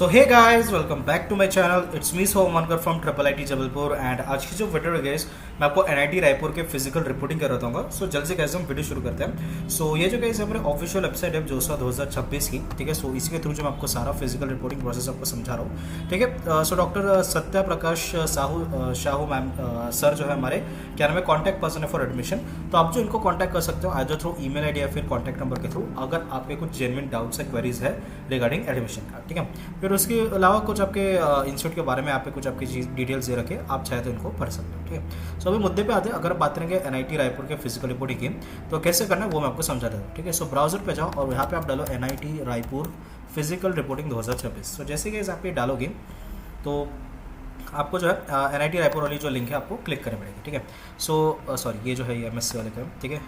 So hey guys, welcome back to my channel. It's me Somankar from triple I T Jabalpur. And आज की जो video है guys, मैं आपको एनआईटी रायपुर के फिजिकल रिपोर्टिंग कर रहा हूँ। सो जल्द से कैसे हम वीडियो शुरू करते हैं। सो ये जो गाइस हमारे ऑफिशियल वेबसाइट है जोसा 2026 की, ठीक है। सो इसके थ्रू जो मैं आपको सारा फिजिकल रिपोर्टिंग प्रोसेस आपको समझा रहा हूँ, ठीक है। सो डॉक्टर सत्या प्रकाश शाहू मैम सर जो है हमारे क्या नाम है कॉन्टैक्ट पर्सन है फॉर एडमिशन। तो आप जो इनको कॉन्टैक्ट कर सकते हो आइदर थ्रू ईमेल आईडी या फिर कॉन्टैक्ट नंबर के थ्रू, अगर आपके कुछ जेन्युइन डाउट्स या क्वेरीज है रिगार्डिंग एडमिशन का, ठीक है। फिर उसके अलावा कुछ आपके इंस्टीट्यूट के बारे में आप कुछ आपकी डिटेल्स दे रखे, आप चाहे तो इनको पढ़ सकते हो, ठीक है। सो अभी मुद्दे पे आते हैं। अगर बात करेंगे एनआईटी रायपुर के फिजिकल रिपोर्टिंग की, तो कैसे करना है वो मैं आपको समझा देता हूँ, ठीक है। सो ब्राउजर पे जाओ और यहाँ पे आप डालो एनआईटी रायपुर फिजिकल रिपोर्टिंग 2026। सो जैसे कि आप ये डालोगे तो आपको जो है एनआईटी रायपुर वाली जो लिंक है आपको क्लिक करनी पड़ेगी, ठीक है। सो सॉरी, ये जो है एमएससी वाले का, ठीक है।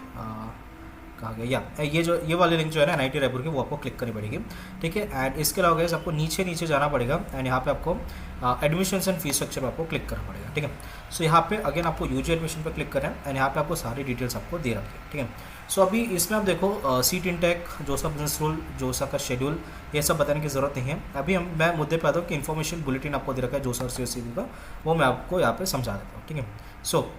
कहा गया ये वाली लिंक जो है ना एनआईटी रायपुर की, वो आपको क्लिक करनी पड़ेगी, ठीक है। एंड इसके अलावा गाइस आपको नीचे जाना पड़ेगा एंड यहाँ पे आपको एडमिशन्स एंड फीस स्ट्रक्चर पर आपको क्लिक करना पड़ेगा, ठीक है। सो यहाँ पे अगेन आपको यूजी एडमिशन पर क्लिक करना है एंड यहाँ पे आपको सारी डिटेल्स आपको दे रखी है, ठीक है। सो अभी इसमें आप देखो सीट इंटेक, जोसा बिजनेस रूल, जोसा का शेड्यूल, ये सब बताने की जरूरत नहीं है। अभी मैं मुद्दे पे आता हूँ कि इन्फॉर्मेशन बुलेटिन आपको दे रखा है जोसा और सीएससीबी का, वो मैं आपको यहाँ पे समझा देता हूँ, ठीक है। सो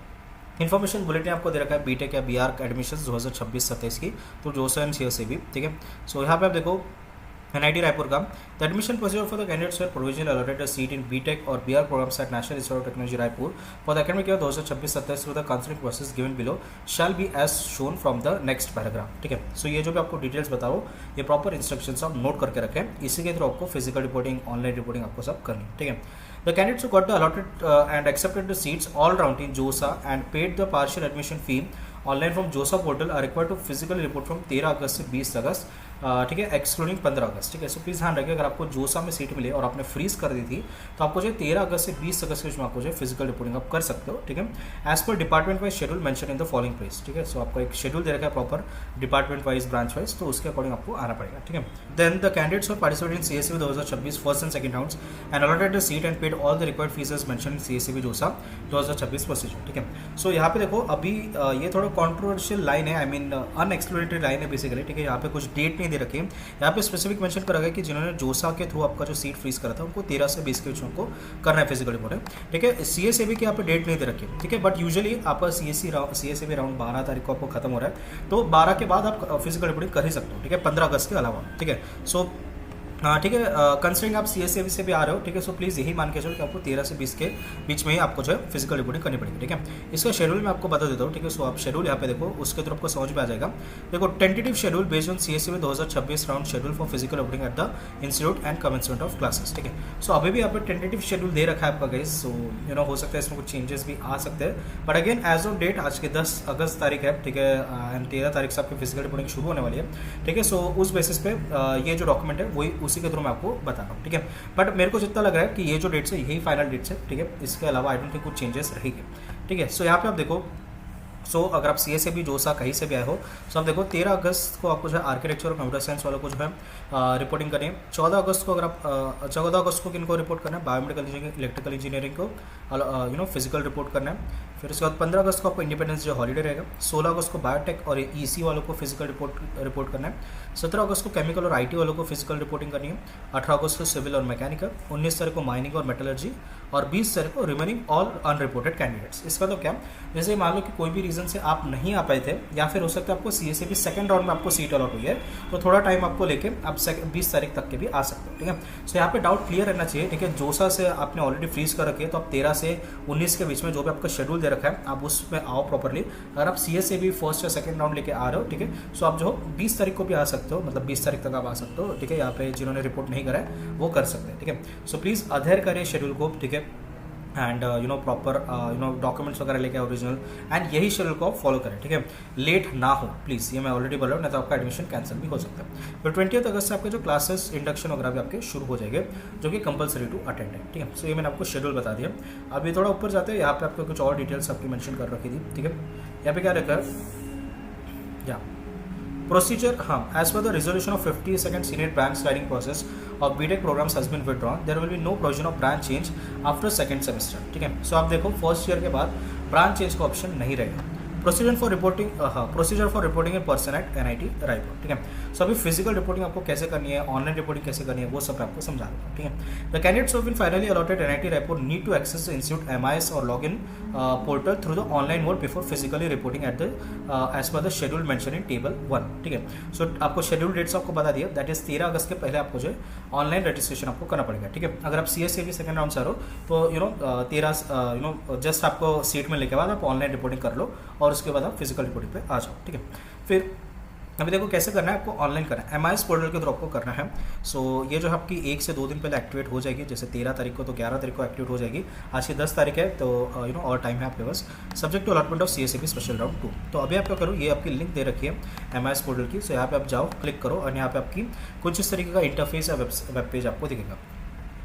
इन्फॉर्मेशन बुलेटिन आपको दे रखा है बीटेक या बीआर एडमिशन 2026-27 की, तो जोसा एंड सीएससीबी, ठीक है। सो यहाँ पे आप देखो एनआईटी रायपुर का the admission procedure for the candidates were provisional allotted a seat in BTech और BR programmes at national institute of technology Raipur for the academic year 2026-27 through the counselling process given below shall be as shown from the next paragraph, ठीक है। सो ये जो भी आपको details बताओ, ये proper instructions आप नोट करके रखें। इसी के थ्रू आपको फिजिकल रिपोर्टिंग, ऑनलाइन रिपोर्टिंग आपको सब करनी, ठीक है। The candidates who got the allotted and accepted the seats all round in JOSA and paid the partial admission fee online from JOSA portal are required to physically report from 13 अगस्त से 20 अगस्त, ठीक है, excluding 15 अगस्त, ठीक है। So please ध्यान रखिए, अगर आपको जोसा में सीट मिले और आपने फ्रीज कर दी थी तो आपको जो 13 अगस्त से 20 अगस्त के बीच में आपको जो फिजिकल रिपोर्टिंग आप कर सकते हो, ठीक है। As per department wise schedule mention in the following place, ठीक है। सो आपको एक शेड्यूल दे रखा है proper department wise, branch wise, तो उसके अकॉर्डिंग आपको आना पड़ेगा, ठीक है। देन द कैंडिडेट्स और participate in CSCB 2026 first and second rounds and allotted the seat and paid all the required fees as mention in CSCB JoSAA 2026 procedure, ठीक है। सो यहाँ पे देखो अभी ये थोड़ा कॉन्ट्रोवर्शियल लाइन है, आई मीन अनएक्सप्लोरेटरी लाइन है बेसिकली, ठीक है। यहाँ पे कुछ डेट नहीं दे रखी है, यहाँ पे स्पेसिफिक मेंशन करा गया कि जिन्होंने जोसा के थ्रू आपका जो सीट फ्रीज करा था उनको 13 से 20 के बीच में उनको करना है फिजिकल रिपोर्टिंग, ठीक है। सीएससीबी की यहाँ पे डेट नहीं दे रखी है, ठीक है। बट यूजुअली आपका सीएससीबी राउंड 12 तारीख को आपको खत्म हो रहा है, तो 12 के बाद आप फिजिकल रिपोर्टिंग कर ही सकते हो, ठीक है, 15 अगस्त के अलावा, ठीक है। सो हाँ, ठीक है, कंसिडरिंग आप सीएससीबी से भी आ रहे हो, ठीक है। सो प्लीज़ यही मान के चलो कि आपको 13 से 20 के बीच में ही आपको जो है फिजिकल रिपोर्टिंग करनी पड़ेगी, ठीक है। इसका शेड्यूल मैं आपको बता देता हूँ, ठीक है। सो आप शेड्यूल यहाँ पे देखो, उसके थ्रू आपको समझ में आ जाएगा। देखो tentative schedule based on CSCB 2026 round schedule for physical reporting at the institute and commencement of classes, ठीक है। सो अभी भी यहाँ पे टेंटेटिव शेड्यूल दे रखा है आपका गाइस। सो हो सकता है इसमें कुछ चेंजेस भी आ सकते हैं, but again as of date आज के 10 अगस्त तारीख है, ठीक है। एंड 13 तारीख से आपकी फिजिकल रिपोर्टिंग शुरू होने वाली है, ठीक है। सो उस बेसिस पे ये जो डॉक्यूमेंट है वही उसी के थ्रू मैं आपको बता रहा हूँ, ठीक है। बट मेरे को जितना लग रहा है कि ये जो डेट्स है यही फाइनल डेट्स है, ठीक है। इसके अलावा आई डोंट थिंक कुछ चेंजेस रहेंगे, ठीक है। सो यहाँ पे आप देखो, सो अगर आप सीए से भी जोसा कहीं से भी आए हो, सो आप देखो 13 अगस्त को आपको जो है आर्किटेक्चर और कंप्यूटर साइंस वालों को जो है रिपोर्टिंग करनी है। 14 अगस्त को अगर आप 14 अगस्त को किनको रिपोर्ट करना है, बायोमेडिकल इंजीनियरिंग, इलेक्ट्रिकल इंजीनियरिंग को फिजिकल रिपोर्ट करना है। फिर उसके बाद 15 अगस्त को आपको इंडिपेंडेंस डे हॉलीडे रहेगा। 16 अगस्त को बायोटेक और ईसी वालों को फिजिकल रिपोर्ट करना है। 17 अगस्त को केमिकल और आईटी वालों को फिजिकल रिपोर्टिंग करनी है। 18 अगस्त को सिविल और मैकेनिकल, 19 तारीख को माइनिंग और मेटलर्जी और 20 तारीख को रिमेनिंग ऑल अनरिपोर्टेड कैंडिडेट्स। इसका तो क्या, जैसे मान लो कि कोई भी रीजन से आप नहीं आ पाए थे, या फिर हो सकता है आपको सीएससीबी सेकंड राउंड में आपको सीट अलॉट हुई है, तो थोड़ा टाइम आपको लेके आप 20 तारीख तक के भी आ सकते हो, ठीक है। सो यहाँ पे डाउट क्लियर रहना चाहिए, ठीक है। जोसा से आपने ऑलरेडी फ्रीज कर रखी है, तो आप 13 से 19 के बीच में जो भी आपका शेड्यूल दे रखा है आप उसमें आओ प्रॉपरली। अगर आप सीएससीबी फर्स्ट या सेकंड राउंड लेके आ रहे हो, ठीक है, सो आप जो 20 तारीख को भी आ सकते हो, मतलब 20 तारीख तक आप आ सकते हो, ठीक है। यहाँ पे जिन्होंने रिपोर्ट नहीं करा है वो कर सकते हैं, ठीक है। सो प्लीज़ अधेयर करें शेड्यूल को, ठीक है। एंड प्रॉपर डॉक्यूमेंट्स वगैरह लेके ओरिजिनल, एंड यही शेड्यूल को आप फॉलो करें, ठीक है। लेट ना हो प्लीज़, ये मैं ऑलरेडी बोल रहा हूँ, नहीं तो आपका एडमिशन कैंसिल भी हो सकता है। फिर 20 अगस्त से आपके जो क्लासेस इंडक्शन वगैरह भी आपके शुरू हो जाएंगे, जो कि कंपलसरी टू अटेंड है, ठीक है। सो ये मैंने आपको शेड्यूल बता दिया। अभी थोड़ा ऊपर जाते हैं, यहाँ पे आपको कुछ और डिटेल्स आपकी मेंशन कर रखी थी, ठीक है। यहाँ पे क्या रखा है, या procedure, as per the resolution of 52nd Senate branch sliding process of BTech programs has been withdrawn, there will be no provision of branch change after second semester, ठीक है। सो आप देखो फर्स्ट ईयर के बाद ब्रांच चेंज का option नहीं रहेगा। Procedure for reporting in person at NIT Raipur, ठीक है। सो अभी फिजिकल रिपोर्टिंग आपको कैसे करनी है, ऑनलाइन रिपोर्टिंग कैसे करनी है, वो सब मैं आपको समझा दूंगा, ठीक है। The candidates who have been finally allotted NIT Raipur need to access the institute MIS और log in portal through the online mode before physically reporting at the as per the schedule mention in table 1, ठीक है। So आपको schedule dates आपको बता दिया, that is 13 अगस्त के पहले आपको जो है ऑनलाइन रजिस्ट्रेशन आपको करना पड़ेगा, ठीक है। अगर आप CSAB सेकंड राउंड से आ रहे हो तो 13 जस्ट आपको सीट मिलने के बाद आप ऑनलाइन रिपोर्टिंग कर लो और उसके बाद आप फिजिकल रिपोर्टिंग पे आ जाओ, ठीक है। फिर अभी देखो कैसे करना है, आपको ऑनलाइन करना है, एमआईएस पोर्टल के थ्रू आपको करना है। सो ये जो आपकी 1 से 2 दिन पहले एक्टिवेट हो जाएगी, जैसे 13 तारीख को तो 11 तारीख को एक्टिवेट हो जाएगी, आज की 10 तारीख है तो और टाइम है आपके पास, subject to allotment of CSAB special round 2। तो अभी आप क्या करो, ये आपकी लिंक दे रखी है एमआईएस पोर्टल की, सो यहाँ पे आप जाओ, क्लिक करो और यहाँ पे आपकी कुछ इस तरीके का इंटरफेस या वेब पेज आपको दिखेगा।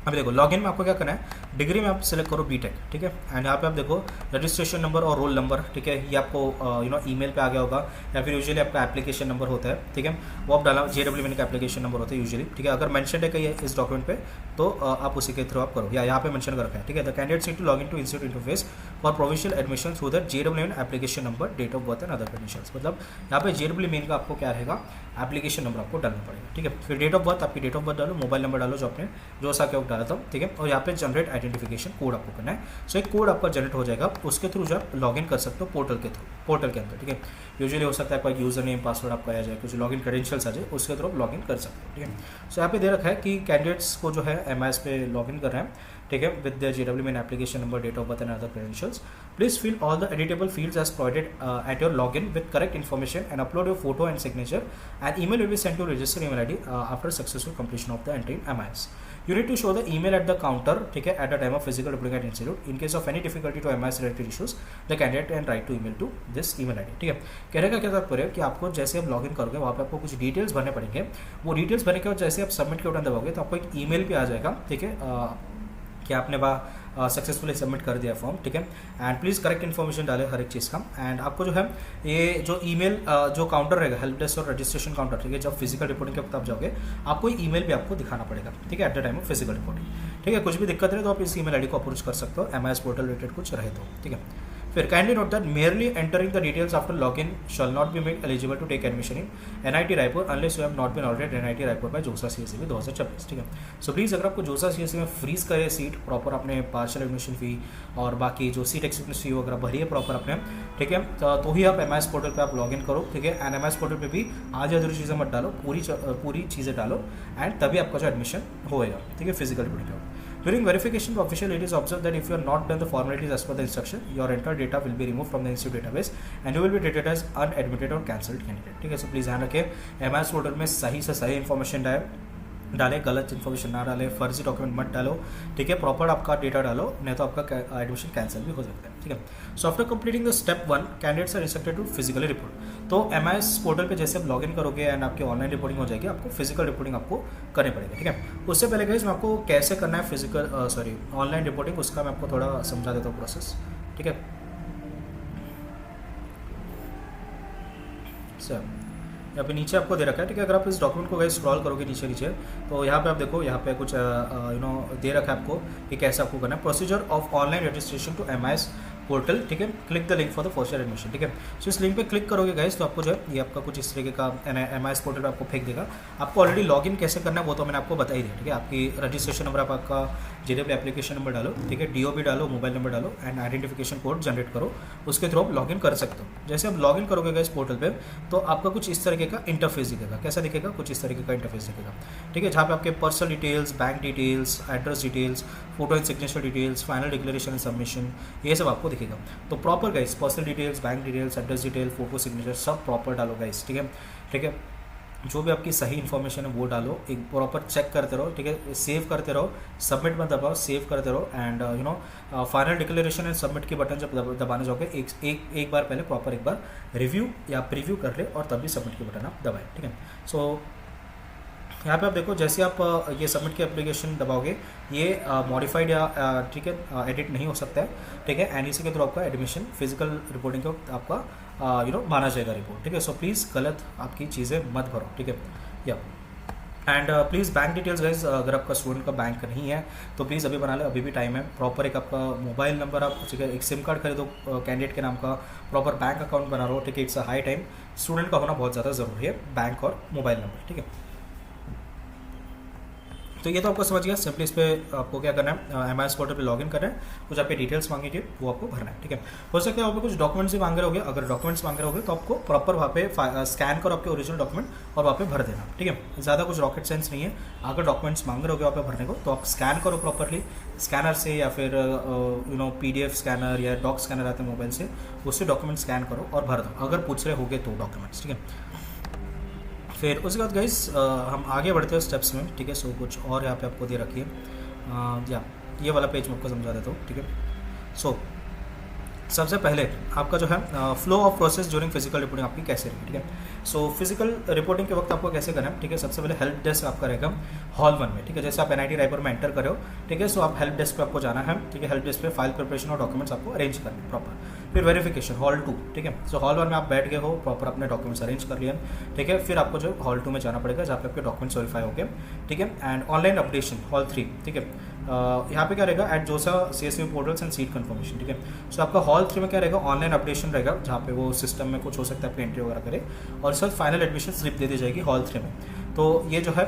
अभी देखो लॉगिन में आपको क्या करना है, डिग्री में आप सिलेक्ट करो बीटेक, ठीक है। एंड यहाँ पे आप देखो रजिस्ट्रेशन नंबर और रोल नंबर, ठीक है, ये आपको ईमेल पे आ गया होगा, या फिर यूजुअली आपका एप्लीकेशन नंबर होता है, ठीक है, वो आप डाला, JEE का एप्लीकेशन नंबर होता है यूजुअली, ठीक है। अगर मेंशन है कहीं इस डॉक्यूमेंट पे तो आप उसी के थ्रू आप करो, या यहाँ पे मेंशन कर रखा है, ठीक है। The candidates need to log in to institute interface for provisional admission through the JEE application number, date of birth and other conditions. मतलब यहाँ पे JEE का आपको क्या रहेगा, एप्लीकेशन नंबर आपको डालना पड़ेगा, ठीक है। फिर डेट ऑफ बर्थ, आपकी डेट ऑफ बर्थ डालो, मोबाइल नंबर डालो जो आपने जो सा क्या डाला था, ठीक है। और यहाँ पे जनरेट आइडेंटिफिकेशन कोड आपको करना है। सो एक कोड आपका जनरेट हो जाएगा, उसके थ्रू जो आप लॉगिन कर सकते हो पोर्टल के थ्रू, पोर्टल के अंदर, ठीक है। यूजुअली हो सकता है कोई यूजर नेम पासवर्ड आपका आ जाए, कुछ लॉगिन क्रेडेंशियल्स आ जाए, उसके थ्रू आप लॉगिन कर सकते हो, ठीक है। सो यहाँ पे दे रखा है कि कैंडिडेट्स को जो है एमआईएस पे लॉगिन कर रहे हैं, ठीक है, with the JEE application number, date of birth and other credentials. Please fill all the editable fields as provided at your login with correct information and upload your photo and signature and email will be sent to register email ID after successful completion of the entry in MIS. You need to show the email at the counter, ठीक है, at the time of physical reporting at institute. In case of any difficulty to MIS related issues, the candidate can write to email to this email ID, ठीक है। कहने का क्या तात्पर्य है कि आपको जैसे आप लॉगिन करोगे वहाँ पे आपको कुछ डिटेल्स भरने पड़ेंगे, वो डिटेल्स भरने के बाद जैसे आप सबमिट के बटन दबाओगे तो आपको एक ईमेल पे आ जाएगा, ठीक है, कि आपने वहाँ सक्सेसफुली सबमिट कर दिया फॉर्म, ठीक है। एंड प्लीज़ करेक्ट इन्फॉर्मेशन डालें हर एक चीज़ का। एंड आपको जो है ये जो ईमेल जो काउंटर रहेगा, हेल्प डेस्क और रजिस्ट्रेशन काउंटर, ठीक है, जब फिजिकल रिपोर्टिंग के वक्त आप जाओगे आपको ईमेल भी आपको दिखाना पड़ेगा, ठीक है, eight the time of physical reporting, ठीक है। कुछ भी दिक्कत रहे तो आप इस ईमेल ID को अप्रोच कर सकते हो, MIS पोर्टल रिलेटेड कुछ रहे तो, ठीक है। फिर kindly note that merely entering the details after login shall not be made eligible to take admission in NIT Raipur unless you have not been already at NIT Raipur by जोसा CSAB 2026, ठीक है। So please अगर आपको जोसा CSAB में freeze करे seat proper, आपने partial admission फ़ी और बाकी जो सीट एक्सेप्टेंस फ़ी वगैरह भरी है प्रॉपर आपने, ठीक है, तो ही आप MIS पोर्टल पे आप लॉगिन करो, ठीक है। एंड MIS पोर्टल पे भी आधी अधूरी चीज़ें मत डालो, पूरी चीज़ें डालो एंड तभी आपका जो एडमिशन होएगा, ठीक है, फिजिकल रिपोर्टिंग का। During verification, the official it is observed that if you are not done the formalities as per the instruction, your entered data will be removed from the institute database and you will be treated as unadmitted or cancelled candidate, ठीक है। So please ध्यान रखें, MIS portal में सही से सही information डाले, गलत इन्फॉर्मेशन ना डाले, फर्जी डॉक्यूमेंट मत डालो, ठीक है, प्रॉपर आपका डेटा डालो, नहीं तो आपका एडमिशन कैंसिल भी हो सकता है, ठीक है। So after completing the step 1, candidates are instructed to physically report. तो MIS पोर्टल पे जैसे आप लॉगिन करोगे एंड आपकी ऑनलाइन रिपोर्टिंग हो जाएगी, आपको फिजिकल रिपोर्टिंग आपको करनी पड़ेगी, ठीक है। उससे पहले गाइस मैं आपको कैसे करना है ऑनलाइन रिपोर्टिंग, उसका मैं आपको थोड़ा समझा देता हूँ प्रोसेस, ठीक है। सर यहाँ पे नीचे आपको दे रखा है, ठीक है। अगर आप इस डॉक्यूमेंट को गाइस स्क्रॉल करोगे नीचे तो यहाँ पे आप देखो, यहाँ पे कुछ दे रखा है आपको कि कैसे आपको करना है। Procedure of online registration to MIS portal, ठीक है, click the link for the first year admission, ठीक है। सो इस लिंक पे क्लिक करोगे गाइस तो आपको जो है ये आपका कुछ इस तरीके का MIS पोर्टल पे आपको फेंक देगा। आपको ऑलरेडी लॉगिन कैसे करना है वो तो मैंने आपको बता ही दिया, ठीक है। आपकी रजिस्ट्रेशन नंबर, आपका JEE एप्लीकेशन नंबर डालो, ठीक है, DOB डालो, मोबाइल नंबर डालो एंड आइडेंटिफिकेशन कोड जनरेट करो, उसके थ्रू आप लॉगिन कर सकते हो। जैसे आप लॉगिन करोगे गाइस पोर्टल पे तो आपका कुछ इस तरीके का इंटरफेस दिखेगा। कैसा दिखेगा? कुछ इस तरीके का इंटरफेस दिखेगा, ठीक है, जहाँ पे आपके personal details, bank details, address details, photo and signature details, final declaration and submission, ये सब आपको दिखेगा। तो proper guys personal details, bank details, address detail, photo signature सब प्रॉपर डालो गाइस, ठीक है, ठीक है। जो भी आपकी सही इन्फॉर्मेशन है वो डालो, एक प्रॉपर चेक करते रहो, ठीक है, सेव करते रहो, सबमिट मत दबाओ, सेव करते रहो and final declaration and submit के बटन जब दबाने जाओगे एक बार पहले प्रॉपर एक बार रिव्यू या प्रीव्यू कर ले और तभी सबमिट के बटन आप दबाएं, ठीक है। सो यहाँ पे आप देखो, जैसे आप ये सबमिट की एप्लीकेशन दबाओगे ये मॉडिफाइड या ठीक है एडिट नहीं हो सकता है, ठीक है, एंड इसी के थ्रू आपका एडमिशन फिजिकल रिपोर्टिंग को आपका माना जाएगा रिपोर्ट, ठीक है। सो प्लीज़ गलत आपकी चीज़ें मत भरो, ठीक है। या and please bank details guys, अगर आपका स्टूडेंट का बैंक नहीं है तो प्लीज़ अभी बना ले, अभी भी टाइम है। प्रॉपर एक आपका मोबाइल नंबर, आप ठीक है एक सिम कार्ड खरीदो कैंडिडेट के नाम का, प्रॉपर बैंक अकाउंट बना रहा हो, ठीक है। It's a high time, student का होना बहुत ज़्यादा ज़रूरी है, बैंक और मोबाइल नंबर, ठीक है। तो ये तो आपको समझ गया। सिंपली इस पर आपको क्या करना है, एमआईएस पोर्टल पे लॉगिन करना है, कुछ आपके डिटेल्स मांगेंगे वो आपको भरना है, ठीक है। हो सकता है वहाँ पे कुछ डॉक्यूमेंट्स भी मांग रहे होगे, अगर डॉक्यूमेंट्स मांग रहे होगे तो आपको प्रॉपर वहाँ पे स्कैन करो आपके ओरिजिनल डॉक्यूमेंट और वहाँ पे भर देना, ठीक है। ज़्यादा कुछ रॉकेट साइंस नहीं है। अगर डॉक्यूमेंट्स मांग रहे होगे वहाँ पे भरने को तो आप स्कैन करो प्रॉपरली स्कैनर से, या फिर PDF स्कैनर या डॉक स्कैनर आते हैं मोबाइल से, उससे डॉक्यूमेंट स्कैन करो और भर दो, अगर पूछ रहे होगे तो डॉक्यूमेंट्स, ठीक है। फिर उसके बाद गाइस हम आगे बढ़ते हैं स्टेप्स में, ठीक है। सो कुछ और यहाँ पे आपको दे रखिए, या ये वाला पेज मैं आपको समझा देता हूँ, ठीक है। सो सबसे पहले आपका जो है flow of process during physical reporting आपकी कैसे रहेगी, ठीक है। सो फिजिकल रिपोर्टिंग के वक्त आपको कैसे करना है, ठीक है। सबसे पहले हेल्प डेस्क आपका रहेगा हॉल 1 में, ठीक है। जैसे आप NIT रायपुर में एंटर करो, ठीक है। सो आप हेल्प डेस्क पे आपको जाना है, ठीक है। हेल्प डेस्क पे फाइल प्रिपरेशन और डॉक्यूमेंट्स आपको अरेंज करने प्रॉपर। फिर वेरिफिकेशन हॉल 2, ठीक है। सो हॉल 1 में आप बैठ गए हो, प्रॉपर अपने डॉक्यूमेंट्स अरेंज कर लिए, ठीक है। फिर आपको जो हॉल 2 में जाना पड़ेगा जहाँ पे आपके डॉक्यूमेंट्स वेरीफाई हो गए, ठीक है। एंड ऑनलाइन अपडेशन हॉल 3, ठीक है। यहाँ पे क्या रहेगा, एट जोसा CSV portals and seat confirmation, ठीक है। सो आपका हॉल 3 में क्या रहेगा, ऑनलाइन अपडेशन रहेगा, जहाँ पे वो सिस्टम में कुछ हो सकता है, एंट्री वगैरह करे, और सर फाइनल एडमिशन स्लिप दे दी जाएगी हॉल 3 में। तो ये जो है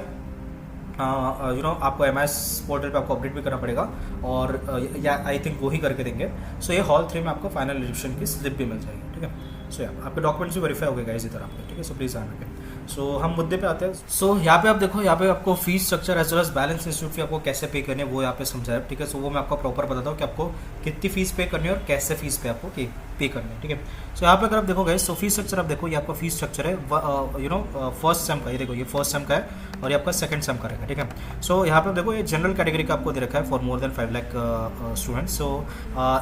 आपको MIS पोर्टल पे आपको अपडेट भी करना पड़ेगा, और या आई थिंक वो ही करके देंगे। सो ये हॉल 3 में आपको फाइनल एडमिशन की स्लिप भी मिल जाएगी, ठीक है। सो आपके डॉक्यूमेंट्स भी वेरीफाई हो गए गाइस इधर आपके, ठीक है। सो प्लीज़ ध्यान रखें। सो हम मुद्दे पे आते हैं। सो यहाँ पे आप देखो, यहाँ पे आपको fees structure as well as balance institute fee आपको कैसे पे करनी है वो यहाँ पे समझाया, ठीक है। सो वो मैं आपको प्रॉपर बताता हूँ कि आपको कितनी फीस पे करनी है और कैसे फीस पे आपको पे करनी है, ठीक है। सो यहाँ पे अगर आप देखो गाइस, सो फीस स्ट्रक्चर आप देखो, ये आपका फीस स्ट्रक्चर है फर्स्ट सेम का, ये देखो ये फर्स्ट सेम का है और ये आपका सेकंड सेम का रहेगा, ठीक है। सो यहाँ पे देखो ये जनरल कैटेगरी का आपको दे रखा है for more than 5 lakh students. So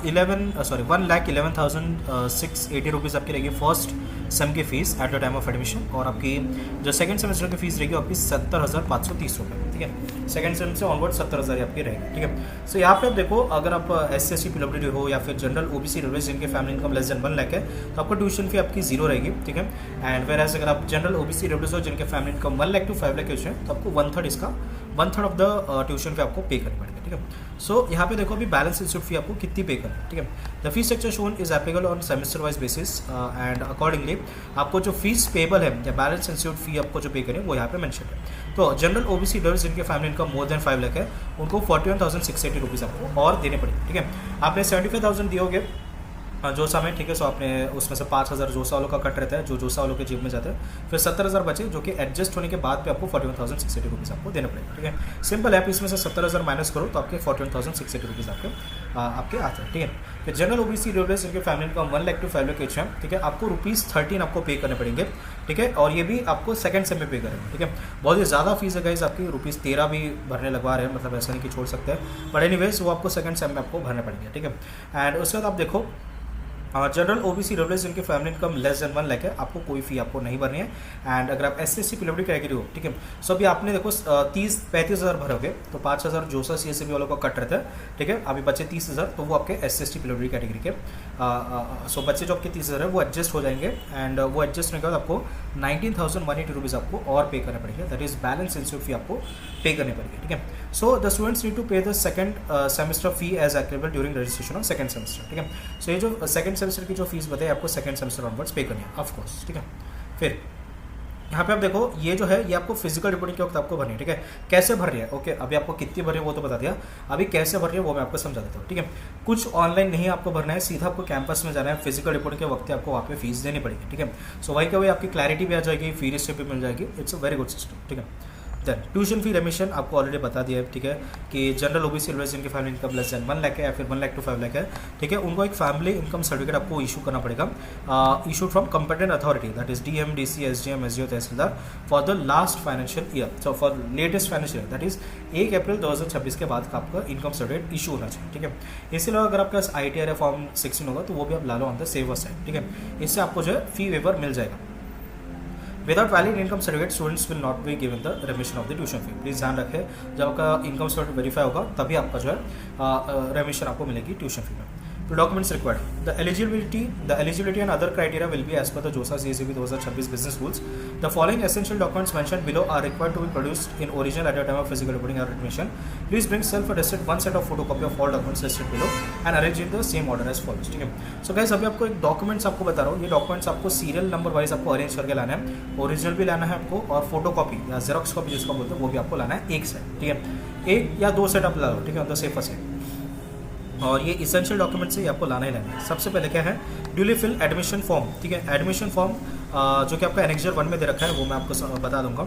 1,11,680 rupees आपकी रहेगी फर्स्ट सेम की fees eight the time of admission, और आपकी जो सेकंड सेमेस्टर की फीस रहेगी आपकी 70,530 रुपये, ठीक है। सेकंड सेम से ऑनवर्ड 70,000 आपकी रहेगी, ठीक है। सो यहाँ पे आप देखो, अगर आप SC/ST PWD हो या फिर जनरल OBC रिजर्वेशन जिनके family income less than 1 lakh है तो आपको ट्यूशन फी आपकी 0 रहेगी, ठीक है। एंड वेयर एज अगर आप जनरल OBC रिजर्वेशन हो जिनके family income 1 lakh to 5 lakh है तो आपको 1/3 ऑफ द ट्यूशन फी आपको पे करनी पड़ेगी, ठीक है। सो यहाँ पे देखो अभी बैलेंस इंस्टीट्यूट फी आपको कितनी पे करनी है, ठीक है। The fees structure shown is applicable on semester wise basis and accordingly आपको जो फीस पेबल है या बैलेंस इंस्टीट्यूट फी आपको जो पे करें वो यहाँ पे मेंशन है। तो जनरल OBC रिजर्वेशन जिनके family income more than 5 lakh है उनको 41,680 रुपीज़ आपको और देने पड़ेंगे, ठीक है। आपने 75,000 दिए होगे जोसा में, ठीक है। सो आपने उसमें से 5,000 जोसा वालों का कट रहता है जो जोसा वालों के जेब में जाता है, फिर 70,000 बचे जो कि एडजस्ट होने के बाद पे आपको 41,680 रुपीज़ आपको देने पड़ेगा, ठीक है। सिंपल है, इसमें से 70,000 माइनस करो तो आपके 41,680 रुपीज़ आपके आते हैं, ठीक है। फिर जनरल OBC रिजर्वेशन जिनके family income 1 lakh to 5 lakh है, ठीक है। आपको ₹13 आपको पे करने पड़ेंगे, ठीक है। और ये भी आपको सेकंड सेम में पे करेंगे, ठीक है। बहुत ही ज़्यादा फीस है गाइस आपकी, ₹13 भी भरने लगवा रहे हैं, मतलब ऐसा नहीं कि छोड़ सकते हैं, बट एनीवेज वो आपको सेकंड सेम में आपको भरने पड़ेंगे, ठीक है। एंड उसके बाद आप देखो जनरल OBC रिजर्वेशन जिनके family income less than 1 lakh है आपको कोई फी आपको नहीं भरनी है। एंड अगर आप SC/ST PWD कैटेगरी हो, ठीक है। सो अभी आपने देखो 35,000 भरोगे तो 5,000 जोसा CSV वालों का कट रहता है, ठीक है। अभी बचे 30,000 तो वो आपके SC/ST PWD कैटेगरी के सो बच्चे जो आपके 30,000 है वो एडजस्ट हो जाएंगे, एंड वो एडजस्ट होने के बाद आपको 19,180 रुपीज़ आपको और पे करने पड़ेंगे, that is balance institute fee आपको पे करनी पड़ेगी, ठीक है। So the students need to pay the second semester fee as applicable during registration of second semester, ठीक है। सो ये जो सेकंड सेमेस्टर की जो फीस बताई आपको सेकंड सेमेस्टर ऑनवर्ड्स पे करनी है ऑफ कोर्स, ठीक है। फिर यहाँ पे आप देखो ये जो है ये आपको फिजिकल रिपोर्टिंग के वक्त आपको भरनी है, ठीक है। कैसे भर रही है, ओके अभी आपको कितनी भर रही है वो तो बता दिया, अभी कैसे भर रही है वो मैं आपको समझा देता हूँ, ठीक है। कुछ ऑनलाइन नहीं आपको भरना है, सीधा आपको कैंपस में जाना है, फिजिकल रिपोर्टिंग के वक्त आपको वहाँ पे फीस देनी पड़ेगी, ठीक है। सो वही का वही आपकी क्लैरिटी भी आ जाएगी, फी रिसिप्ट भी मिल जाएगी, it's a very good system, ठीक है। देन ट्यूशन फी रेमिशन आपको ऑलरेडी बता दिया है, ठीक है, कि जनरल OBC रिजर्वेशन जिनकी family income less than 1 lakh है या फिर 1 लाख टू 5 लाख है, ठीक है, उनको एक फैमिली इनकम सर्टिफिकेट आपको इशू करना पड़ेगा, issue from competent authority that is DM, DC, SDM, SDO, tehsildar for the last financial year, so for latest financial year that is 1 अप्रैल 2026 के बाद का आपका इनकम सर्टिफिकेट इशू होना चाहिए, ठीक है। इसके अलावा अगर आपके पास ITR या फॉर्म 16 होगा तो वो भी आप ला लो ऑन द सेवर साइड, ठीक है। इससे आपको जो है फी वेवर मिल जाएगा। Without valid income certificate students will not be given the रेमिशन of the tuition fee, please ध्यान रखें जब आपका इनकम सर्टिफिकेट वेरीफाई होगा तभी आपका जो है रेमिशन आपको मिलेगी ट्यूशन फी में। तो documents required, the eligibility and other criteria will be as per the JoSAA CACB 2026 business rules. The following essential documents mentioned below are required to be produced in original at the time of physical reporting और admission. Please bring self attested one set of photocopy of all documents listed below and arrange in the same order as follows. ठीक है. So guys अभी आपको एक documents आपको बता रहा हूँ. ये डॉक्यूमेंट्स आपको सीरियल नंबर वाइज आपको अरेंज करके लाना है. ओरिजिनल भी लाना है आपको और फोटोकॉपी या जेरोक्स कॉपी जिसको बोलते हैं वो भी आपको लाना है एक सेट. ठीक है. एक या दो सेट आप ला लो. ठीक है. On the safer side. और ये इसेंशियल डॉक्यूमेंट्स से आपको लाना ही लाना है. सबसे पहले क्या है, ड्यूली फिल एडमिशन फॉर्म. ठीक है. एडमिशन फॉर्म जो कि आपका एनेक्सर 1 में दे रखा है वो मैं आपको बता दूंगा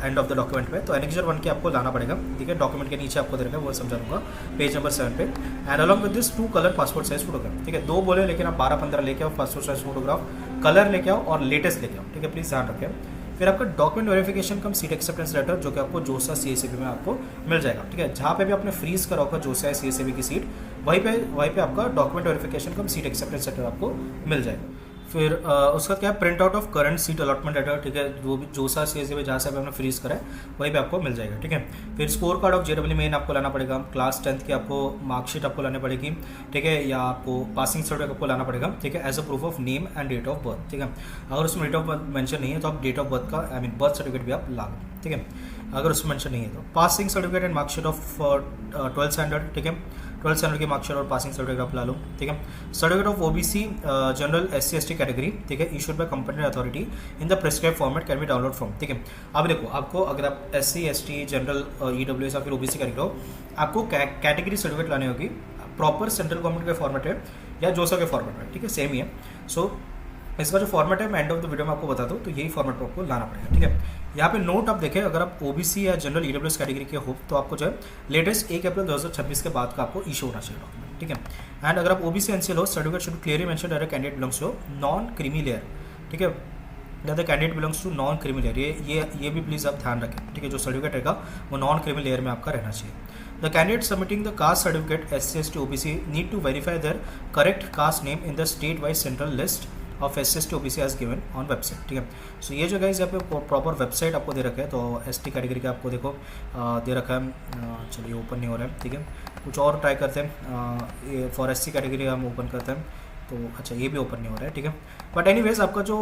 एंड ऑफ द डॉक्यूमेंट पे. तो एनेक्सर 1 के आपको लाना पड़ेगा. ठीक है. डॉक्यूमेंट के नीचे आपको दे रखा है वो समझा दूंगा पेज नंबर 7 पे. And along with this 2 colour passport size photograph. ठीक है. 2 बोले लेकिन आप 12-15 लेके आओ पासपोर्ट साइज फोटोग्राफ, कलर लेके आओ और लेटेस्ट लेके आओ. ठीक है. प्लीज ध्यान रखें. फिर आपका document verification cum seat acceptance letter जो कि आपको जोसा CACB में आपको मिल जाएगा. ठीक है. जहाँ पे भी आपने फ्रीज करा होगा जोसा CACB की सीट वहीं पे आपका document verification cum seat acceptance letter आपको मिल जाएगा. फिर उसका क्या है, print out of current seat allotment letter. ठीक है. जो भी जोसा CACB जहाँ से आपने फ्रीज करा है वहीं पे आपको मिल जाएगा. ठीक है. फिर score card of JEE main आपको लाना पड़ेगा. क्लास 10th की आपको मार्कशीट आपको लानी पड़ेगी. ठीक है. या आपको पासिंग सर्टिफिकेट आपको लाना पड़ेगा. ठीक है. As a proof of name and date of birth. ठीक है. अगर उसमें डेट ऑफ बर्थ मेंशन नहीं है तो आप डेट ऑफ बर्थ का बर्थ सर्टिफिकेट भी आप ला लो. ठीक है. अगर उसमें मेंशन नहीं है तो passing certificate and marksheet of 12th standard. ठीक है. 12th स्टैंडर्ड की मार्कशीट और पासिंग सर्टिफिकेट आप ला लो. ठीक है. Certificate of OBC general SC/ST category. ठीक है. Issued by company authority in the prescribe format can be download from. ठीक है. अब देखो आपको अगर आप SC/ST जनरल EWS या फिर OBC कैटेगरी हो आपको कैटेगरी सर्टिफिकेट लानी होगी. प्रॉपर सेंट्रल गवर्नमेंट के फॉर्मेट है या जोसा के फॉर्मेट में. ठीक है. सेम ही है. सो इसका जो फॉर्मेट है मैं एंड ऑफ द वीडियो में आपको बता दूँ तो यही फॉर्मेट आपको लाना पड़ेगा. ठीक है. यहाँ पे नोट आप देखें, अगर आप OBC या जनरल EWS कैटेगरी के हो तो आपको जो है लेटेस्ट 1 अप्रैल 2026 के बाद का आपको इशू होना चाहिए डॉक्यूमेंट. ठीक है. एंड अगर आप OBC NCL हो certificate should clearly mention that candidate belongs to non creamy layer. ठीक है. The candidate belongs to non creamy layer. ये भी प्लीज़ आप ध्यान रखें. ठीक है. जो सर्टिफिकेट रहेगा वो नॉन क्रीमी लेयर में आपका रहना चाहिए. The candidate submitting the caste certificate SC/ST OBC need to verify their correct caste name in the state wise central list of SC/ST OBC as given on website. ठीक है. सो ये जो guys यहाँ पे प्रॉपर वेबसाइट आपको दे रखा है. तो ST कैटेगरी का आपको देखो दे रखा है. चलिए ओपन नहीं हो रहा है. ठीक है. कुछ और ट्राई करते हैं. फॉर SC कैटेगरी हम ओपन करते हैं तो अच्छा ये भी ओपन नहीं हो रहा है. ठीक है. बट एनीवेज आपका जो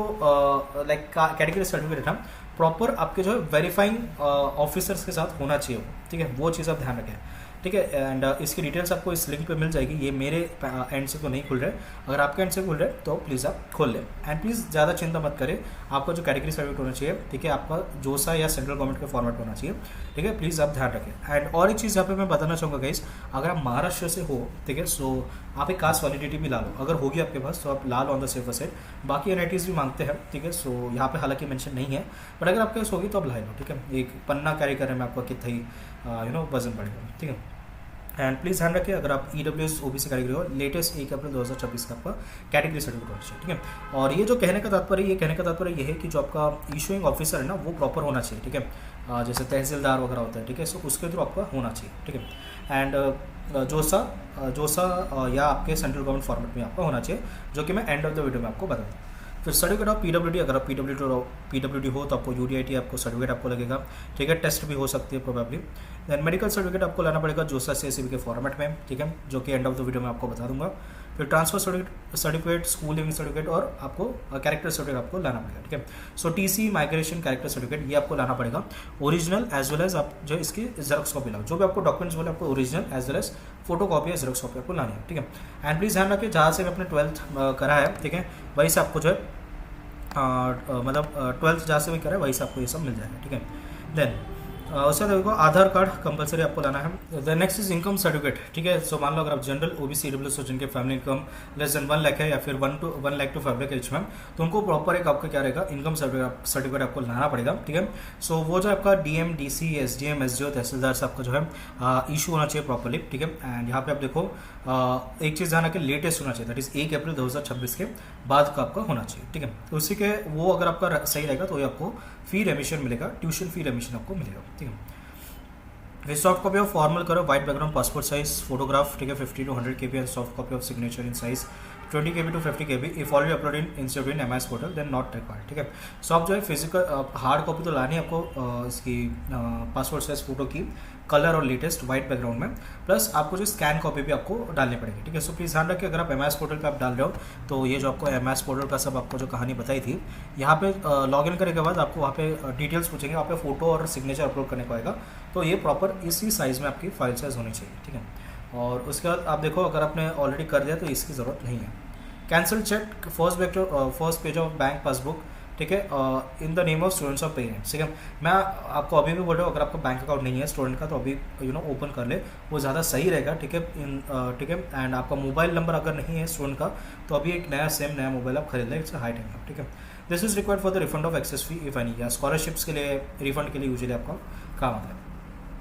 लाइक कैटेगरी सर्टिफिकेट है प्रॉपर आपके जो है वेरीफाइंग ऑफिसर्स के साथ होना चाहिए. ठीक है. वो चीज़ आप ध्यान रखें. ठीक है. एंड इसकी डिटेल्स आपको इस लिंक पे मिल जाएगी. ये मेरे एंड से तो नहीं खुल रहा है. अगर आपके एंड से खुल रहा है तो प्लीज़ आप खोल लें. एंड प्लीज़ ज़्यादा चिंता मत करें. आपका जो कैटेगरी सर्टिफिकेट होना चाहिए ठीक है आपका जोसा या सेंट्रल गवर्नमेंट के फॉर्मेट होना चाहिए. ठीक है. प्लीज़ आप ध्यान रखें. एंड और एक चीज़ यहाँ पे मैं बताना चाहूँगा गाइस, अगर आप महाराष्ट्र से हो ठीक है सो आप एक कास्ट वैलिडिटी भी ला लो. अगर होगी आपके पास तो आप ला लो ऑन द सेफर साइड. बाकी NITs भी मांगते हैं. ठीक है. सो यहाँ पे हालांकि मेंशन नहीं है बट अगर आपके पास होगी तो आप ला लो. ठीक है. एक पन्ना कैरी करने में आपका कितना ही वजन पड़ेगा. ठीक है. एंड प्लीज़ ध्यान रखिए अगर आप EWS OBC कैटेगरी हो लेटेस्ट 1 अप्रैल 2026 का आपका कैटेगरी सर्टिफिकेट होना चाहिए. ठीक है. और ये जो कहने का तात्पर्य ये है कि जो आपका इशूइंग ऑफिसर है ना वो प्रॉपर होना चाहिए. ठीक है. जैसे तहसीलदार वगैरह होता है. ठीक है. सो उसके थ्रू आपका होना चाहिए. ठीक है. एंड जोसा या आपके सेंट्रल गवर्नमेंट फॉर्मेट में आपका होना चाहिए जो कि मैं एंड ऑफ द वीडियो में आपको बता दूँ. फिर सर्टिफिकेट ऑफ PWD, अगर आप PWD हो तो आपको UDIT आपको सर्टिफिकेट आपको लगेगा. ठीक है. टेस्ट भी हो सकती है प्रोबेबली. देन मेडिकल सर्टिफिकेट आपको लाना पड़ेगा जोसा CACB के फॉर्मेट में. ठीक है. जो कि एंड ऑफ द वीडियो में आपको बता दूंगा. फिर transfer certificate, school leaving certificate और आपको कैरेक्टर सर्टिफिकेट आपको लाना पड़ेगा. ठीक है. सो TC माइग्रेशन कैरेक्टर सर्टिफिकेट ये आपको लाना पड़ेगा. ओरिजिनल एज वेल एज आप जो इसकी जेरोक्स कॉपी लाओ. जो भी आपको डॉक्यूमेंट्स बोले आपको original as well as photo copy या जेरोक्स कॉपी आपको लानी है. ठीक है. एंड प्लीज़ ध्यान रखिए जहाँ से भी अपने 12th करा है ठीक है वहीं से आपको जो है मतलब 12th जहाँ से भी करें वहीं से आपको ये सब मिल जाएगा. ठीक है. देन उसके बाद देखो आधार कार्ड कंपलसरी आपको लाना है. The next is income certificate. ठीक है. सो मान लो अगर आप जनरल OBC EWS हो जिनके family income less than 1 lakh है या फिर 1 लाख टू 5 लाख एच में तो उनको प्रॉपर एक आपका क्या रहेगा इनकम सर्टिफिकेट आपको लाना पड़ेगा. ठीक है. सो वो जो आपका DM DC SDM SDO तहसीलदार से आपका जो है इशू होना चाहिए प्रॉपरली. ठीक है. एंड यहाँ पे आप देखो एक चीज़ ध्यान रखें लेटेस्ट होना चाहिए दैट इज 1 अप्रैल 2026 के बाद का आपका होना चाहिए. ठीक है. तो उसी के वो अगर आपका सही रहेगा तो ये आपको फी रेमिशन मिलेगा. ट्यूशन फी रेमिशन आपको मिलेगा. ठीक है. फिर सॉफ्ट कॉपी ऑफ फॉर्मल करो white background passport size photograph. ठीक है. 50 to 100 KB and soft copy of signature in size. 20 KB to 50 KB if already upload in institute in MS portal then not required, ठीक है। सो आप जो है physical hard copy तो लानी है आपको इसकी पासपोर्ट साइज फोटो की, कलर और लेटेस्ट वाइट बैकग्राउंड में, प्लस आपको जो स्कैन कॉपी भी आपको डालनी पड़ेगी, ठीक है। सो प्लीज़ ध्यान रखिए, अगर आप MS पोर्टल पे आप डाल रहे हो तो ये जो आपको MS पोर्टल का सब आपको जो कहानी बताई थी, यहाँ पे लॉगिन करने के बाद आपको वहाँ पे डिटेल्स पूछेंगे, वहाँ पे फोटो और सिग्नेचर अपलोड करने को आएगा, तो ये प्रॉपर इसी साइज़ में आपकी फाइल साइज़ होनी चाहिए, ठीक है। और उसके बाद आप देखो, अगर आपने ऑलरेडी कर दिया तो इसकी ज़रूरत नहीं है। Cancel cheque first page of bank passbook, ठीक है, in the name of students of parents, ठीक है। मैं आपको अभी भी बोल रहा हूँ, अगर आपका बैंक अकाउंट नहीं है स्टूडेंट का तो अभी ओपन कर ले, वो ज़्यादा सही रहेगा, ठीक है। ठीक है, एंड आपका मोबाइल नंबर अगर नहीं है स्टूडेंट का तो अभी एक नया मोबाइल आप खरीद लें, इट्स हाई टाइम, ठीक है। This is required for the refund of excess fee if any, या स्कॉलरशिप्स के लिए रिफंड के लिए यूजुअली आपका काम आता है।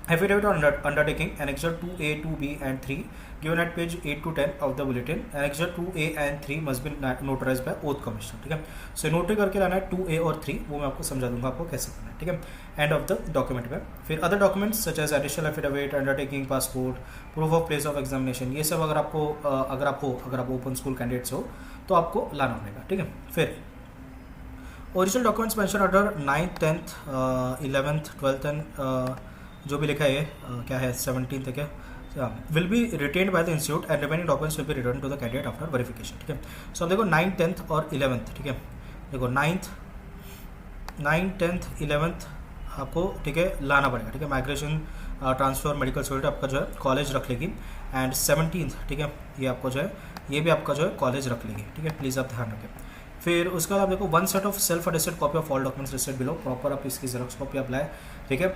Affidavit on undertaking, Annexure 2A, 2B and 3 given at page 8 to 10 of the bulletin. Annexure 2A and 3 must be notarized by oath commissioner, ठीक है। सो नोटरी करके लाना है 2A और 3, वो मैं आपको समझा दूंगा आपको कैसे करना है, ठीक है। एंड ऑफ द डॉक्यूमेंट में फिर other documents such as additional affidavit, undertaking, passport, proof of place of examination, ये सब अगर आप ओपन स्कूल कैंडिडेट्स हो तो आपको लाना पड़ेगा, ठीक है। फिर original documents mention under 9th 10th 11th 12th and जो भी लिखा है ये क्या है 17 तक है, will be retained by the institute and remaining documents will be return to the candidate after verification, ठीक है। सो देखो 9th 10th और 11th, ठीक है। देखो 9th 10th 11th आपको, ठीक है, लाना पड़ेगा, ठीक है। माइग्रेशन, ट्रांसफर, मेडिकल सर्टिफिकेट आपका जो है कॉलेज रख लेगी, एंड 17th, ठीक है, ये आपको जो है ये भी आपका जो है कॉलेज रख लेगी, ठीक है। प्लीज़ आप ध्यान रखें। फिर उसके बाद आप देखो 1 set of self attested copy of all documents listed below, proper आप इसकी जेरॉक्स कॉपी आप लाए, ठीक है।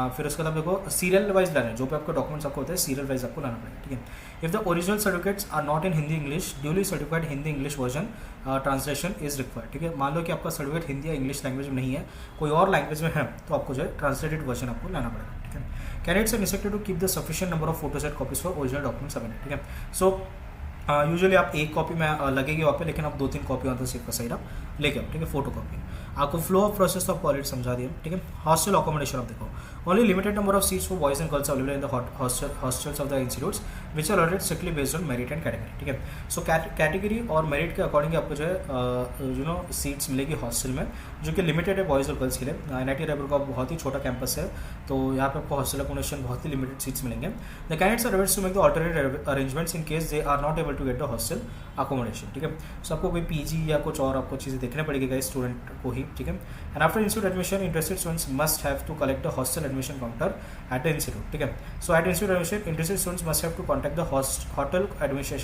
फिर उसके बाद आप देखो सीरियल वाइज लाना है, जो भी आपके डॉक्यूमेंट्स आपको होते हैं सीरियल वाइज आपको लाना पड़ेगा, ठीक है। If the original certificates are not in Hindi English, duly certified Hindi English version translation is required, ठीक है। मान लो कि आपका सर्टिफिकेट हिंदी या इंग्लिश लैंग्वेज में नहीं है, कोई और लैंग्वेज में है, तो आपको जो है ट्रांसलेटेड वर्जन आपको लाना पड़ेगा, ठीक है। Candidates are instructed to keep the sufficient number of photostat copies for original documents submitted, ठीक है। सो यूजुअली आप एक कॉपी में लगेगी वहाँ पे, लेकिन आप 2-3 कॉपी वहाँ तो सेफ का साइड आप लेके आओ, ठीक है। फोटो कॉपी आपको फ्लो ऑफ प्रोसेस तो आपको ऑलरेडी समझा दिया, ठीक है। हॉस्टल अकोमोडेशन आप देखो, only limited number of seats for boys and girls available in the hostels of the institutes which are already strictly based on merit and category, ठीक है। सो कैटेगरी और मेरिट के अकॉर्डिंग आपको जो है seats मिलेगी हॉस्टल में, जो कि लिमिटेड है बॉयज़ और गर्ल्स के लिए। NIT रायपुर का बहुत ही छोटा कैंपस है, तो यहाँ पे आपको हॉस्टल अकोमोडेशन बहुत ही लिमिटेड सीट्स मिलेंगे। The candidates are requested to make the alternate arrangements in case they are not able to get the hostel accommodation, ठीक है। सो आपको कोई PG या कुछ और आपको चीज़ें देखने पड़ेगी गाइस स्टूडेंट को ही, ठीक है। And after institute admission interested students must have to collect the hostel admission counter at the institute, ठीक है। So at institute admission interested students must have to contact the hotel admission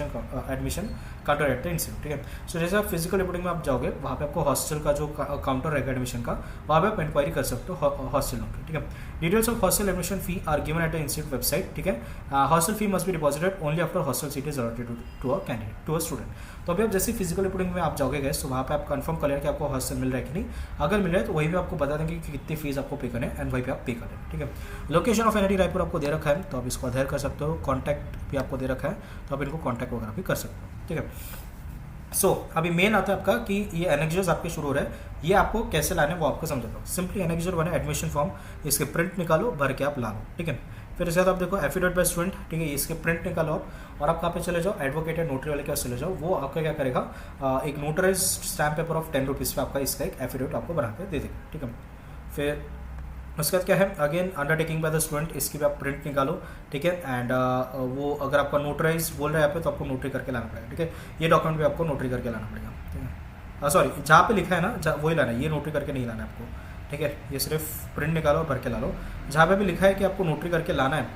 counter at the institute, ठीक है। सो जैसे आप physical reporting में आप जाओगे, वहाँ पे आपको हॉस्टल का जो काउंटर रहेगा एडमिशन का, वहाँ पे आप इंक्वायरी कर सकते हो हॉस्टल लोग, ठीक है। Details of hostel admission fee are given at the institute website, ठीक है। Hostel fee must be deposited only after hostel seat is allotted to a candidate, to a student. तो अभी आप जैसे फिजिकल रिपोर्टिंग में आप जाओगे गए, तो वहाँ पे आप कंफर्म कर लेना कि आपको हॉस्टल मिल रहा है कि नहीं। अगर मिल रहा है तो वही भी आपको बता देंगे कि कितनी फीस आपको पे करना है, एंड वही पे आप पे कर दें, ठीक है। लोकेशन ऑफ NIT रायपुर आपको दे रखा है, तो आप इसको अधेर कर सकते हो। कॉन्टैक्ट भी आपको दे रखा है, तो आप इनको कॉन्टैक्ट वगैरह भी कर सकते हो, ठीक है। सो अभी मेन आता है आपका कि ये एनेक्जर्स आपके शुरू हो रहा है, ये आपको कैसे लाने वो आपको समझाता हूँ। सिंपली एनेक्जर 1 है एडमिशन फॉर्म, इसके प्रिंट निकालो, भर के आप ला लो, ठीक है। फिर इसके बाद आप देखो एफिडेविट बाय स्टूडेंट, ठीक है, इसके प्रिंट निकालो आप, और आप कहाँ पे चले जाओ, एडवोकेट या नोटरी वाले के पास चले जाओ। वो आपका क्या करेगा, एक notarise stamp paper of 10 rupees पे आपका इसका एक एफिडेविट आपको बना के दे देगा, ठीक है। फिर उसके बाद क्या है, again undertaking by the student, इसकी भी आप प्रिंट निकालो, ठीक है। एंड वो अगर आपका नोटराइज बोल रहा है यहाँ पे, तो आपको नोटरी करके लाना पड़ेगा, ठीक है। ये डॉक्यूमेंट भी आपको नोटरी करके लाना पड़ेगा, ठीक है। सॉरी, जहाँ पे लिखा है ना वही लाना है, ये नोटरी करके नहीं लाना है आपको, ठीक है। ये सिर्फ प्रिंट निकालो और भर के ला लो। जहाँ पे भी लिखा है कि आपको नोटरी करके लाना है,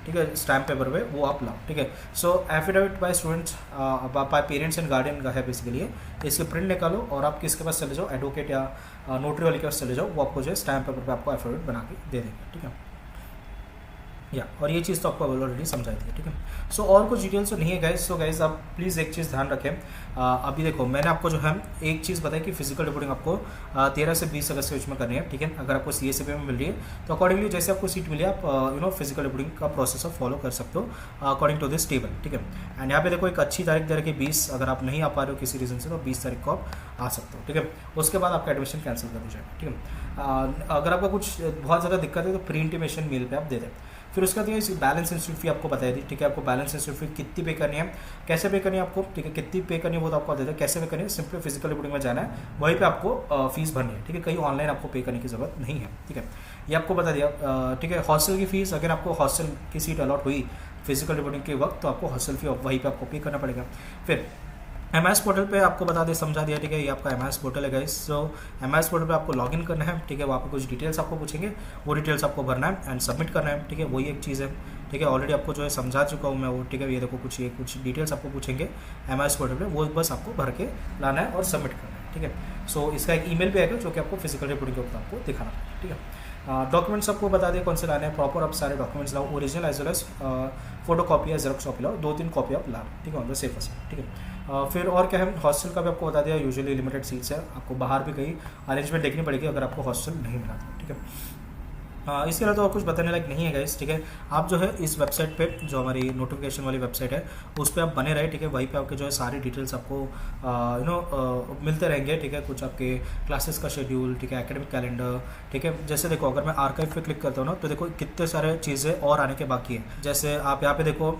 ठीक है, स्टैम्प पेपर पे, वो आप लाओ, ठीक है। So affidavit by students by parents and guardian का है बेसिकली, इसके प्रिंट निकालो और आप किसके पास चले जाओ, एडवोकेट या नोटरी वाले के पास चले जाओ, वो आपको जो है स्टैम्प पेपर पे आपको एफिडेविट बना के दे देंगे, ठीक है। या और ये चीज़ तो आपको ऑलरेडी समझाई थी, ठीक है। सो और कुछ डिटेल्स तो नहीं है गाइज। सो गाइज आप प्लीज़ एक चीज़ ध्यान रखें, अभी देखो मैंने आपको जो है एक चीज़ बताई कि फिजिकल रिपोर्टिंग आपको 13 से 20 अगस्त के बीच में करनी है, ठीक है। अगर आपको CSAP में मिल रही है तो अकॉर्डिंगली जैसे आपको सीट मिली आप फिजिकल रिपोर्टिंग का प्रोसेस आप फॉलो कर सकते हो अकॉर्डिंग टू दिस टेबल, ठीक है। एंड यहाँ पे देखो एक अच्छी तारीख दे रखी 20, अगर आप नहीं आ पा रहे हो किसी रीज़न से तो 20 तारीख को आप आ सकते हो, ठीक है। उसके बाद आपका एडमिशन कैंसिल कर दी जाएगा, ठीक है। अगर आपका कुछ बहुत ज़्यादा दिक्कत है तो प्री इंटीमेशन मेल पर आप दे दें। फिर उसके बाद गाइस बैलेंस इंस्टीट्यूट फी आपको बताई दी, ठीक है। आपको बैलेंस इंस्टीट्यूट फी कितनी पे करनी है, कैसे पे करनी है आपको, ठीक है, कितनी पे करनी है वो तो आपको बता दें, कैसे पे करनी है, सिंपली फिजिकल रिपोर्टिंग में जाना है, वहीं पे आपको फीस भरनी है, ठीक है। कहीं ऑनलाइन आपको पे करने की जरूरत नहीं है, ठीक है। ये आपको बता दिया, ठीक है। हॉस्टल की फीस, अगर आपको हॉस्टल की सीट अलॉट हुई फिजिकल रिपोर्टिंग के वक्त तो आपको हॉस्टल फी वहीं पे आपको पे करना पड़ेगा। फिर MS पोर्टल पे आपको बता दे समझा दिया, ठीक है। ये आपका MS पोर्टल है गाइस। सो MS पोर्टल पे आपको लॉगिन करना है, ठीक है। वहाँ पे कुछ डिटेल्स आपको पूछेंगे, वो डिटेल्स आपको भरना है एंड सबमिट करना है, ठीक है। वही एक चीज़ है, ठीक है। ऑलरेडी आपको जो है समझा चुका हूँ मैं वो, ठीक है। ये देखो कुछ डिटेल्स आपको पूछेंगे MS पोर्टल पे, वो बस आपको भर के लाना है और सबमिट करना है, ठीक है। सो इसका एक ईमेल भी आएगा जो कि आपको फिजिकल रिपोर्टिंग के ऊपर आपको दिखाना है, ठीक है। डॉक्यूमेंट्स आपको बता दें कौन से लाने हैं, प्रॉपर आप सारे डॉक्यूमेंट्स लाओ, original as well as photo copy या जेरोक्स कॉपी लाओ, 2-3 कॉपी आप लाओ, ठीक है, ऑन द सेफेस्ट, ठीक है। फिर और क्या है, हॉस्टल का भी आपको बता दिया, यूजुअली लिमिटेड सीट्स है, आपको बाहर भी कहीं अरेंजमेंट देखनी पड़ेगी अगर आपको हॉस्टल नहीं मिला तो, ठीक है। इसके अलावा तो और कुछ बताने लायक नहीं है गाइस, ठीक है। आप जो है इस वेबसाइट पे, जो हमारी नोटिफिकेशन वाली वेबसाइट है, उस पर आप बने रहे, ठीक है। वहीं पे आपके जो है सारी डिटेल्स आपको मिलते रहेंगे, ठीक है। कुछ आपके क्लासेस का शेड्यूल, ठीक है, एकेडमिक कैलेंडर, ठीक है। जैसे देखो अगर मैं आर्काइव पे क्लिक करता हूँ ना तो देखो कितने सारे चीज़ें और आने के बाकी है। जैसे आप यहाँ पे देखो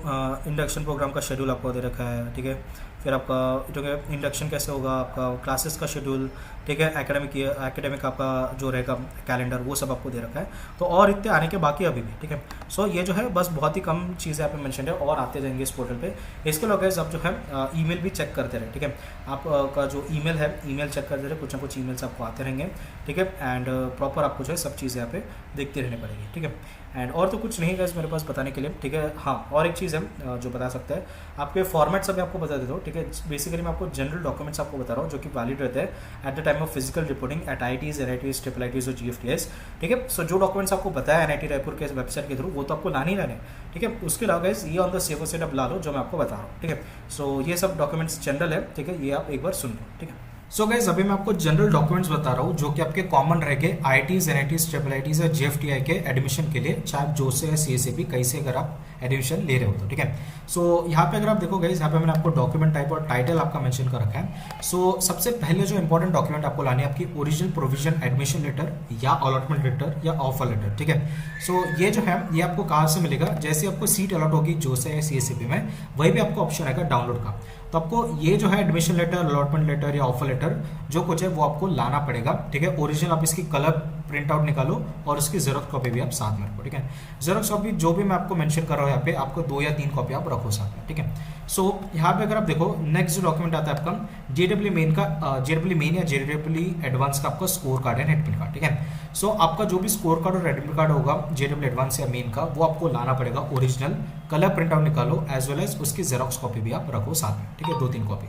इंडक्शन प्रोग्राम का शेड्यूल आपको दे रखा है, ठीक है। फिर आपका जो है इंडक्शन कैसे होगा, आपका क्लासेस का शेड्यूल, ठीक है, एकेडमिक आपका जो रहेगा कैलेंडर, वो सब आपको दे रखा है। तो और इतने आने के बाकी अभी भी, ठीक है। सो ये जो है बस बहुत ही कम चीज़ें यहाँ पे मेंशन है और आते जाएंगे इस पोर्टल पे। इसके अलावा गाइस आप जो है ईमेल भी चेक करते रहे, ठीक है। आपका जो ईमेल है, ईमेल चेक करते रहे, कुछ ना कुछ ईमेल्स आपको आते रहेंगे, ठीक है। एंड प्रॉपर आपको जो है सब चीज़ें यहाँ पे देखते रहने पड़ेगी, ठीक है। एंड और तो कुछ नहीं गाइस मेरे पास बताने के लिए, ठीक है। हाँ, और एक चीज़ है जो बता सकते हैं, आपके फॉर्मेट्स अभी आपको बता देता हूँ, ठीक है। बेसिकली मैं आपको जनरल डॉक्यूमेंट्स आपको बता रहा हूँ जो कि वैलिड रहते हैं at the time of physical reporting at IITs, NITs, IIITs और GFTS, ठीक है। सो जो डॉक्यूमेंट्स आपको बताया NIT रायपुर के वेबसाइट के थ्रू वो तो आपको लाने ही लाने, ठीक है। उसके अलावा गाइस ये ऑन द सेफर साइड आप ला लो जो मैं आपको बता रहा हूँ, ठीक है। सो ये सब डॉक्यूमेंट्स जनरल है, ठीक है, ये आप एक बार सुन लो, ठीक है। सो गाइस अभी मैं आपको जनरल डॉक्यूमेंट्स बता रहा हूँ जो कि आपके कॉमन रहेंगे IITs, NITs, IIITs और GFTI के एडमिशन के लिए, चाहे आप जो से है CSAP कहीं से अगर आप एडमिशन ले रहे हो तो, ठीक है। सो यहाँ पे अगर आप देखो गाइस, यहाँ पे मैंने आपको डॉक्यूमेंट टाइप और टाइटल आपका मेंशन कर रखा है। सो सबसे पहले जो इंपॉर्टेंट डॉक्यूमेंट आपको लानी है आपकी ओरिजिनल प्रोविजन एडमिशन लेटर या अलॉटमेंट लेटर या ऑफर लेटर, ठीक है। सो ये जो है ये आपको कहाँ से मिलेगा, जैसे आपको सीट अलॉट होगी जो से है CSAP में, वही भी आपको ऑप्शन आएगा डाउनलोड का। तो आपको ये जो है एडमिशन लेटर, अलॉटमेंट लेटर या ऑफर लेटर जो कुछ है वो आपको लाना पड़ेगा, ठीक है। ओरिजिनल आप इसकी कलर प्रिंट आउट निकालो और उसकी जेरोक्स कॉपी भी आप साथ में रखो, ठीक है। जेरोक्स कॉपी जो भी मैं आपको मेंशन कर रहा हूँ यहाँ पे, आपको 2 या 3 कॉपी आप रखो साथ में, ठीक है। सो यहाँ पे अगर आप देखो नेक्स्ट जो डॉक्यूमेंट आता है आपका JEE मेन का, JEE मेन या JEE एडवांस का आपका स्कोर कार्ड है, एडमिट कार्ड, ठीक है। सो आपका जो भी स्कोर कार्ड और एडमिट कार्ड होगा JEE एडवांस या मेन का, वो आपको लाना पड़ेगा ओरिजिनल, कलर प्रिंट आउट निकालो एज वेल एज उसकी जेरोक्स कॉपी भी आप रखो साथ में, ठीक है, 2-3 कॉपी।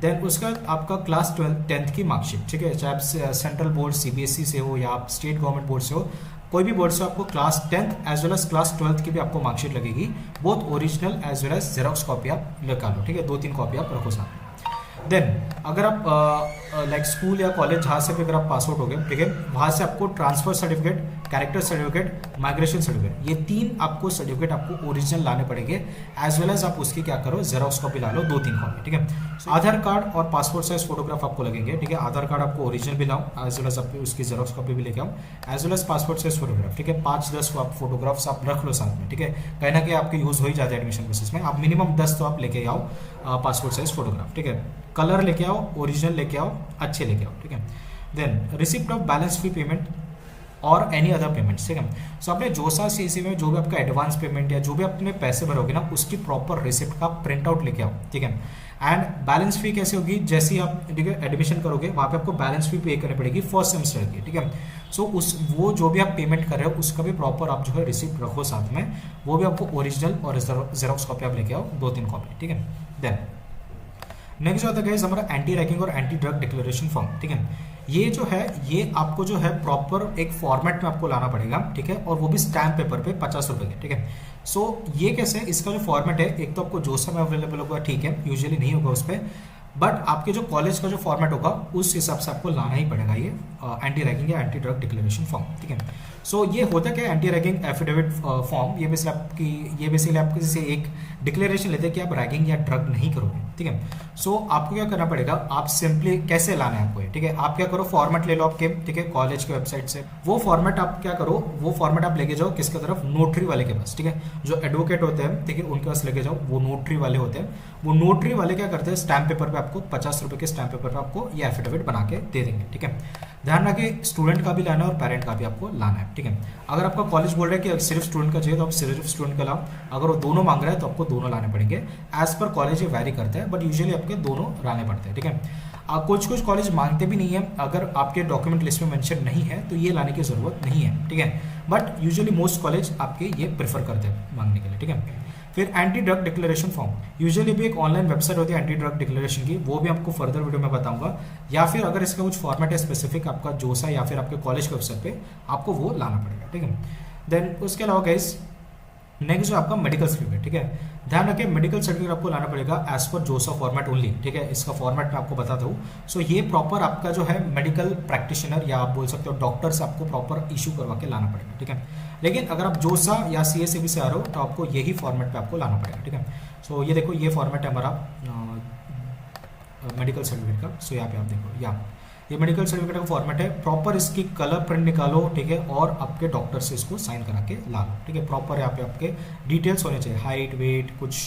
देन उसका आपका क्लास 10th की मार्कशीट, ठीक है, चाहे आप सेंट्रल बोर्ड CBSE से हो या आप स्टेट गवर्नमेंट बोर्ड से हो, कोई भी बोर्ड से आपको class 10th as well as class 12th की भी आपको मार्कशीट लगेगी, both original as well as xerox copy आप निकालो, ठीक है, 2-3 कॉपी आप रखो साथ में। देन अगर आप लाइक स्कूल या कॉलेज जहाँ से भी अगर आप पास आउट हो गए, ठीक है, वहाँ से आपको transfer certificate, character certificate, migration certificate, ये 3 आपको सर्टिफिकेट आपको ओरिजिनल लाने पड़ेंगे एज वेल एज आप उसकी क्या करो, जेरोक्स कॉपी ला लो, 2-3 कॉपी, ठीक है। आधार कार्ड और पासपोर्ट साइज फोटोग्राफ आपको लगेंगे, ठीक है। आधार कार्ड आपको ओरिजिनल भी लाओ एज वेल एज आप उसकी जेरोक्स कॉपी भी लेके आओ as well as passport size photograph, ठीक है। 5-10 आप फोटोग्राफ्स आप रख लो साथ में, ठीक है। कहीं ना कहीं आपके यूज हो ही जाता है एडमिशन प्रोसेस में, आप मिनिमम 10 तो आप लेके आओ पासपोर्ट साइज फोटोग्राफ, ठीक है। कलर लेके आओ, ओरिजिनल लेके आओ, अच्छे लेके आओ, ठीक है। Then receipt of balance fee payment और एनी अदर पेमेंट्स, ठीक है। सो आपने जो सा CSAP में जो भी आपका एडवांस पेमेंट या जो भी अपने पैसे भरोगे ना, उसकी प्रॉपर रिसिप्ट का प्रिंट आउट लेके आओ, ठीक है। एंड बैलेंस फी कैसे होगी, जैसे ही आप, ठीक है, एडमिशन करोगे वहाँ पे आपको बैलेंस फी पे करनी पड़ेगी फर्स्ट सेमेस्टर की, ठीक है। सो वो जो भी आप पेमेंट कर रहे हो उसका भी प्रॉपर आप जो है रिसिप्ट रखो साथ में, वो भी आपको ओरिजिनल और जेरोक्स कॉपी आप लेके आओ, 2-3 कॉपी, ठीक है। देन नेक्स्ट जो आता है हमारा एंटी रैगिंग और एंटी ड्रग डिक्लेरेशन फॉर्म, ठीक है। ये जो है ये आपको जो है प्रॉपर एक फॉर्मेट में आपको लाना पड़ेगा, ठीक है, और वो भी स्टैम्प पेपर पे 50 रुपए के, ठीक है। सो ये कैसे, इसका जो फॉर्मेट है, एक तो आपको जो समय अवेलेबल होगा, ठीक है, यूजुअली नहीं होगा उस पर, बट आपके जो कॉलेज का जो फॉर्मेट होगा उस हिसाब से आपको लाना ही पड़ेगा ये एंटी रैगिंग या एंटी ड्रग डिक्लेरेशन फॉर्म, ठीक है। सो ये होता क्या है एंटी रैगिंग एफिडेविट फॉर्म, ये बेसिकली आपकी किसी एक डिक्लेरेशन लेते हैं कि आप रैगिंग या ड्रग नहीं करोगे, ठीक है। सो आपको क्या करना पड़ेगा, आप सिंपली कैसे लाना है आपको, ठीक है। आप क्या करो, फॉर्मेट ले लो आपके, ठीक है, कॉलेज के वेबसाइट से। वो फॉर्मेट आप क्या करो, वो फॉर्मेट आप लेके जाओ किसके तरफ, नोटरी वाले के पास, ठीक है। जो एडवोकेट होते हैं, ठीक है, उनके पास लेके जाओ। वो नोटरी वाले होते हैं, वो नोटरी वाले क्या करते हैं, स्टैम्प पेपर पे आपको 50 रुपए के स्टैम्प पेपर पे आपको ये एफिडेविट बना के दे देंगे, ठीक है। ध्यान रखिए, स्टूडेंट का भी लाना है और पेरेंट का भी आपको लाना है, ठीक है। अगर आपका कॉलेज बोल रहा है कि सिर्फ स्टूडेंट का चाहिए तो आप सिर्फ स्टूडेंट का लाओ। अगर वो दोनों मांग रहा है तो आपको दोनों लाने पड़ेंगे। एज पर कॉलेज ये वैरी करता है, बट यूजुअली आपके दोनों लाने पड़ते हैं, ठीक है। कुछ कुछ कॉलेज मांगते भी नहीं है, अगर आपके डॉक्यूमेंट लिस्ट में मेंशन नहीं है तो ये लाने की जरूरत नहीं है, ठीक है। बट यूजुअली मोस्ट कॉलेज आपके ये प्रेफर करते हैं मांगने के लिए, ठीक है। फिर anti drug declaration form, usually भी एक ऑनलाइन वेबसाइट होती है एंटी ड्रग डिक्लेरेशन की, वो भी आपको फर्दर वीडियो में बताऊंगा। या फिर अगर इसका कुछ फॉर्मेट है स्पेसिफिक आपका जोसा या फिर आपके कॉलेज के वेबसाइट पे, आपको वो लाना पड़ेगा, ठीक है। देन उसके अलावा गाइस नेक्स्ट जो आपका मेडिकल सर्टिफिकेट, ठीक है। ध्यान रखिए, मेडिकल सर्टिफिकेट आपको लाना पड़ेगा एज पर जोसा फॉर्मेट ओनली, ठीक है। इसका फॉर्मेट मैं आपको बताता हूँ। सो ये प्रॉपर आपका जो है मेडिकल प्रैक्टिशनर या आप बोल सकते हो डॉक्टर से आपको प्रॉपर इशू करवा के लाना पड़ेगा, ठीक है। लेकिन अगर आप जोसा या CSAB से आ रहे हो तो आपको यही फॉर्मेट पे आपको लाना पड़ेगा, ठीक है। सो ये देखो, ये फॉर्मेट है हमारा मेडिकल सर्टिफिकेट का। सो यहाँ पे आप देखो, ये मेडिकल सर्टिफिकेट का फॉर्मेट है। प्रॉपर इसकी कलर प्रिंट निकालो, ठीक है, और आपके डॉक्टर से इसको साइन करा के ला लो, ठीक है। प्रॉपर यहाँ पे आपके डिटेल्स होने चाहिए, हाइट, वेट, कुछ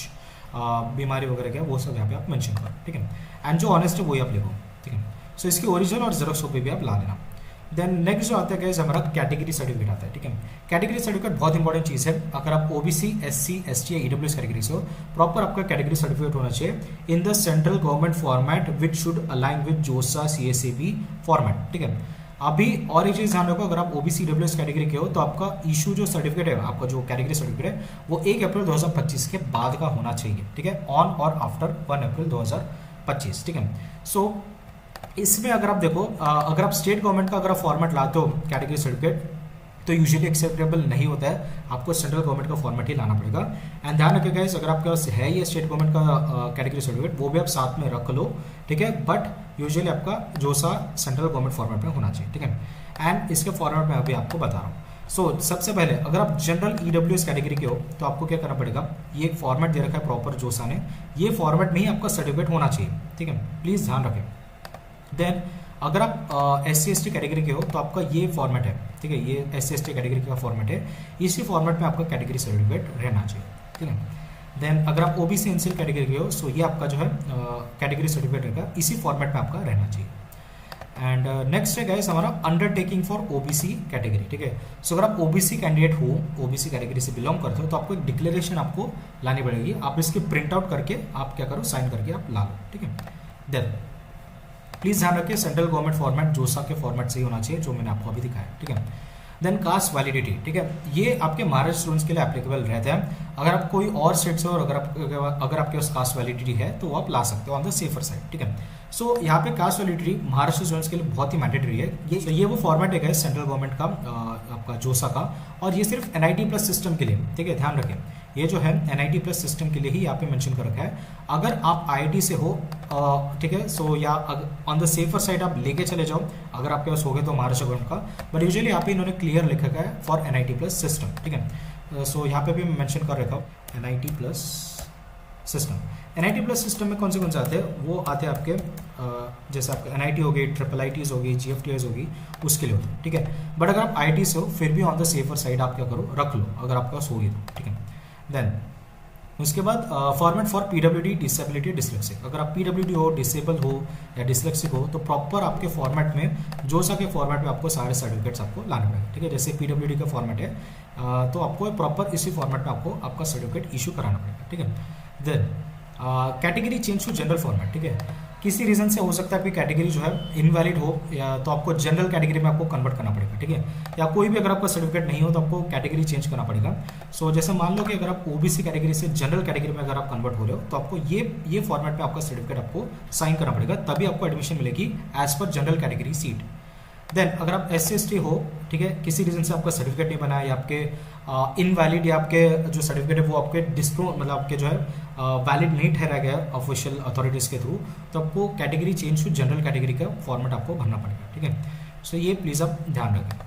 बीमारी वगैरह क्या, वो सब यहाँ पे आप मेंशन करो, ठीक है। एंड जो ऑनेस्ट है वही आप लिखो, ठीक है। सो इसकी ओरिजिनल और जेरॉक्स कॉपी भी आप ला लेना। देन नेक्स्ट जो आता है गाइस हमारा कैटेगरी सर्टिफिकेट आता है, ठीक है। कैटेगरी सर्टिफिकेट बहुत इंपॉर्टेंट चीज़ है। अगर आप OBC, SC, ST या EWS कैटेगरी से हो, प्रॉपर आपका कैटेगरी सर्टिफिकेट होना चाहिए in the central government format which should align with जोसा CSAB फॉर्मेट, ठीक है। अभी और एक चीज़ ध्यान रखो, अगर आप OBC EWS कैटेगरी के हो तो आपका इशू जो सर्टिफिकेट है, आपका जो कैटेगरी सर्टिफिकेट है, वो 1 अप्रैल 2025 के बाद का होना चाहिए, ठीक है, ऑन और आफ्टर 1 अप्रैल 2025, ठीक है। सो इसमें अगर आप देखो, अगर आप स्टेट गवर्नमेंट का अगर आप फॉर्मेट लाते हो कैटेगरी सर्टिफिकेट तो यूजुअली एक्सेप्टेबल नहीं होता है, आपको सेंट्रल गवर्नमेंट का फॉर्मेट ही लाना पड़ेगा। एंड ध्यान रखिएगा गाइस, अगर आपके पास है ये स्टेट गवर्नमेंट का कैटेगरी सर्टिफिकेट, वो भी आप साथ में रख लो, ठीक है। बट यूजुअली आपका जोसा सेंट्रल गवर्नमेंट फॉर्मेट में होना चाहिए, ठीक है। एंड इसके फॉर्मेट में अभी आपको बता रहा हूँ। सो सबसे पहले अगर आप जनरल EWS कैटेगरी के हो तो आपको क्या करना पड़ेगा, ये एक फॉर्मेट दे रखा है प्रॉपर जोसा ने, ये फॉर्मेट में ही आपका सर्टिफिकेट होना चाहिए, ठीक है, प्लीज ध्यान रखें। देन अगर आप SC ST कैटेगरी के हो तो आपका ये फॉर्मेट है, ठीक है, ये SC ST कैटेगरी का फॉर्मेट है, इसी फॉर्मेट में आपका कैटेगरी सर्टिफिकेट रहना चाहिए, ठीक है। देन अगर आप OBC NCL कैटेगरी के हो सो ये आपका जो है कैटेगरी सर्टिफिकेट रहेगा, इसी फॉर्मेट में आपका रहना चाहिए। एंड नेक्स्ट है गाइस हमारा अंडरटेकिंग फॉर OBC कैटेगरी, ठीक है। सो अगर आप OBC कैंडिडेट हो, OBC कैटेगरी से बिलोंग करते हो तो आपको एक डिक्लेरेशन आपको लानी पड़ेगी। आप इसकी प्रिंट आउट करके आप क्या करो, साइन करके आप ला लो, ठीक है। देन प्लीज ध्यान रखिए, सेंट्रल गवर्नमेंट फॉर्मेट जोसा के फॉर्मेट से ही होना चाहिए, जो मैंने आपको अभी दिखाया, ठीक है। देन कास्ट वैलिडिटी, ठीक है, ये आपके महाराष्ट्र स्टूडेंट्स के लिए एप्लीकेबल रहता है। अगर आप कोई और स्टेट से और अगर आपके पास कास्ट वैलिडिटी है तो आप ला सकते हो ऑन द सेफर साइड, ठीक है। सो यहाँ पे कास्ट वैलिडिटी महाराष्ट्र स्टूडेंट्स के लिए बहुत ही मैंडेटरी है। ये वो फॉर्मेट है सेंट्रल गवर्नमेंट का आपका जोसा का, और ये सिर्फ NIT+ सिस्टम के लिए, ठीक है, ध्यान रखें। ये जो है NIT+ सिस्टम के लिए ही यहाँ पे मेंशन कर रखा है। अगर आप IIT से हो, ठीक है, सो या ऑन द सेफर साइड आप लेके चले जाओ, अगर आपके पास हो गए तो महाराष्ट्र गवर्नमेंट का, बट यूजुअली यहाँ पे इन्होंने क्लियर लिखा है फॉर NIT+ सिस्टम, ठीक है। सो यहाँ पे भी मेंशन कर रखा हूँ NIT+ सिस्टम। NIT+ सिस्टम में कौन से आते हैं, वो आते हैं आपके जैसे आपका NIT हो गई, IIITs हो गई, GFTs होगी, उसके लिए होते हैं, ठीक है। बट अगर आप IIT से हो फिर भी ऑन द सेफर साइड आप क्या करो, रख लो, अगर आपके पास होगी तो, ठीक है। देन उसके बाद format for PWD, disability, dyslexic. अगर आप PWD हो, डिसेबल हो या डिसलेक्सिक हो तो प्रॉपर आपके फॉर्मेट में जोसा के फॉर्मेट में आपको सारे सर्टिफिकेट्स आपको लाने पड़ेंगे, ठीक है। जैसे PWD का फॉर्मेट है तो आपको प्रॉपर इसी फॉर्मेट में आपको आपका सर्टिफिकेट इशू कराना पड़ेगा, ठीक है। Then category change to general format, ठीक है। किसी रीजन से हो सकता है कि कैटेगरी जो है इनवैलिड हो, या तो आपको जनरल कैटेगरी में आपको कन्वर्ट करना पड़ेगा, ठीक है। या कोई भी अगर आपका सर्टिफिकेट नहीं हो तो आपको कैटेगरी चेंज करना पड़ेगा। सो जैसे मान लो कि अगर आप OBC कैटेगरी से जनरल कैटेगरी में अगर आप कन्वर्ट हो रहे हो तो आपको ये फॉर्मेट में आपका सर्टिफिकेट आपको साइन करना पड़ेगा, तभी आपको एडमिशन मिलेगी as per general category seat. Then अगर आप SC ST हो, ठीक है, किसी रीजन से आपका सर्टिफिकेट नहीं बना है या आपके इनवैलिड या आपके जो सर्टिफिकेट है वो आपके मतलब आपके जो है वैलिड नहीं ठहरा गया ऑफिशियल अथॉरिटीज के थ्रू, तो आपको category change to general category का फॉर्मेट आपको भरना पड़ेगा, ठीक है। सो ये प्लीज आप ध्यान रखें।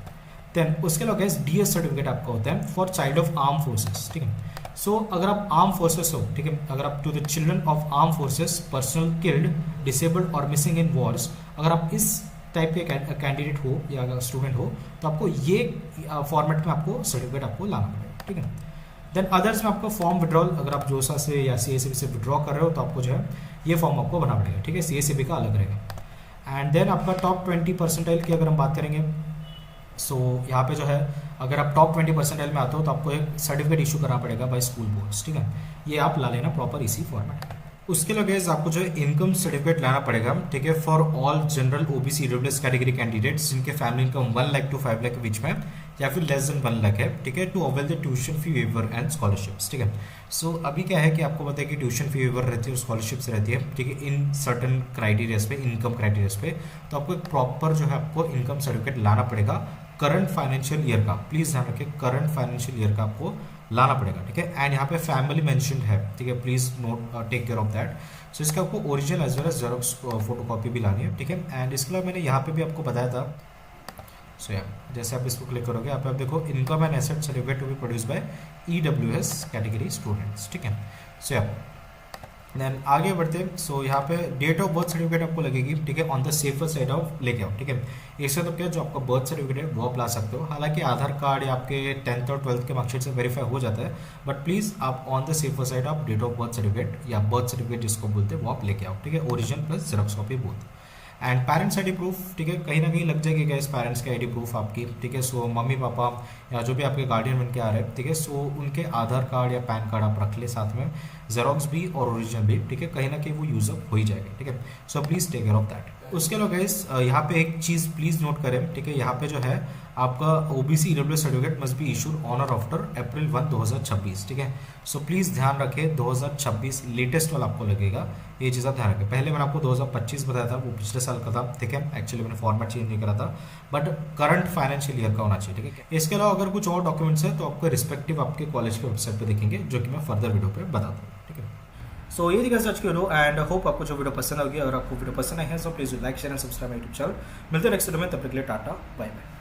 देन उसके अलावा DS सर्टिफिकेट आपका होता है for child of arm forces, ठीक है। सो अगर आप आर्म फोर्सेस हो, ठीक है, अगर आप to the children of arm forces personal killed, disabled और मिसिंग इन वॉर्स, अगर आप इस टाइप के कैंडिडेट हो या स्टूडेंट हो तो आपको ये फॉर्मेट में आपको सर्टिफिकेट आपको लाना पड़ेगा, ठीक है। देन अदर्स में आपको फॉर्म विड्रॉल, अगर आप जोसा से या CACB से विड्रॉ कर रहे हो तो आपको जो है ये फॉर्म आपको भरना पड़ेगा, ठीक है, CACB का अलग रहेगा। एंड देन आपका टॉप 20 परसेंटाइल की अगर हम बात करेंगे, सो यहाँ पे जो है अगर आप टॉप 20 परसेंटाइल में आते हो तो आपको एक सर्टिफिकेट इशू करना पड़ेगा बाय स्कूल बोर्ड्स, ठीक है, ये आप ला लेना प्रॉपर इसी फॉर्मेट में। उसके लिए गाइस आपको जो है इनकम सर्टिफिकेट लाना पड़ेगा, ठीक है, for all general OBC EWS category candidates जिनके family income 1 lakh to 5 lakh के बीच में या फिर लेस देन 1 लाख है, ठीक है, to avail the tuition fee waiver and scholarships, ठीक है। सो अभी क्या है कि आपको पता है कि ट्यूशन फी वेवर रहती है और स्कॉलरशिप्स रहती है, ठीक है, इन सर्टन क्राइटेरियाज पे, इनकम क्राइटेरियाज पे, तो आपको एक प्रॉपर जो है आपको इनकम सर्टिफिकेट लाना पड़ेगा करंट फाइनेंशियल ईयर का, प्लीज ध्यान रखिए करंट फाइनेंशियल ईयर का आपको लाना पड़ेगा, ठीक है। एंड यहाँ पे फैमिली मेंशन्ड है, ठीक है, please note take care of that. So इसका आपको original as well as xerox photocopy भी लानी है, ठीक है। एंड इसके अलावा मैंने यहाँ पे भी आपको बताया था, सो जैसे आप इसको क्लिक करोगे यहाँ पे आप देखो income and asset certificate to be produce by EWS category students, ठीक है। सो देन आगे बढ़ते हैं। सो यहाँ पे डेट ऑफ बर्थ सर्टिफिकेट आपको लगेगी, ठीक है, on the safer side of लेके आओ, ठीक है। इससे तो क्या जो आपका बर्थ सर्टिफिकेट है वो आप ला सकते हो, हालांकि आधार कार्ड या आपके 10th और 12th के मार्कशीट से वेरीफाई हो जाता है, बट प्लीज आप on the safer side of date of birth certificate या बर्थ सर्टिफिकेट जिसको बोलते हैं वो आप लेके आओ, ठीक है, original plus xerox copy both. And parents ID proof, ठीक है, कहीं ना कहीं लग जाएगी गाइस पेरेंट्स की ID प्रूफ आपकी, ठीक है। सो मम्मी पापा या जो भी आपके गार्डियन बन के आ रहे हैं, ठीक है, सो उनके आधार कार्ड या पैन कार्ड आप रख ले साथ में, जेरॉक्स भी और ओरिजिनल भी, ठीक है, कहीं ना कहीं वो यूजअप हो ही जाएगा, ठीक है। So please take care of that. उसके अलावा गाइस यहाँ पे एक चीज़ प्लीज नोट करें, ठीक है, यहाँ पे जो है आपका OBC EWS certificate must be issued on और आफ्टर अप्रैल 1, 2026, ठीक है। सो प्लीज ध्यान रखें 2026 लेटेस्ट वाला आपको लगेगा, ये चीज़ आप ध्यान रखें। पहले मैंने आपको 2025 बताया था, वो पिछले साल का था, ठीक है, एक्चुअली मैंने फॉर्मेट चेंज नहीं करा था, बट करंट फाइनेंशियल ईयर का होना चाहिए, ठीक है। इसके अलावा अगर कुछ और डॉक्यूमेंट्स है तो आपको रिस्पेक्टिव आपके कॉलेज के वेबसाइट पर देखेंगे, जो कि मैं फर्दर वीडियो पर बता दूँ, ठीक है। सो ये दिखा आज की वीडियो एंड होप आपको जो वीडियो पसंद होगी, अगर आपको वीडियो पसंद आई है तो please like share and subscribe my YouTube channel. मिलते हैं नेक्स्ट वीडियो में, तब तक के लिए टाटा बाय बाय।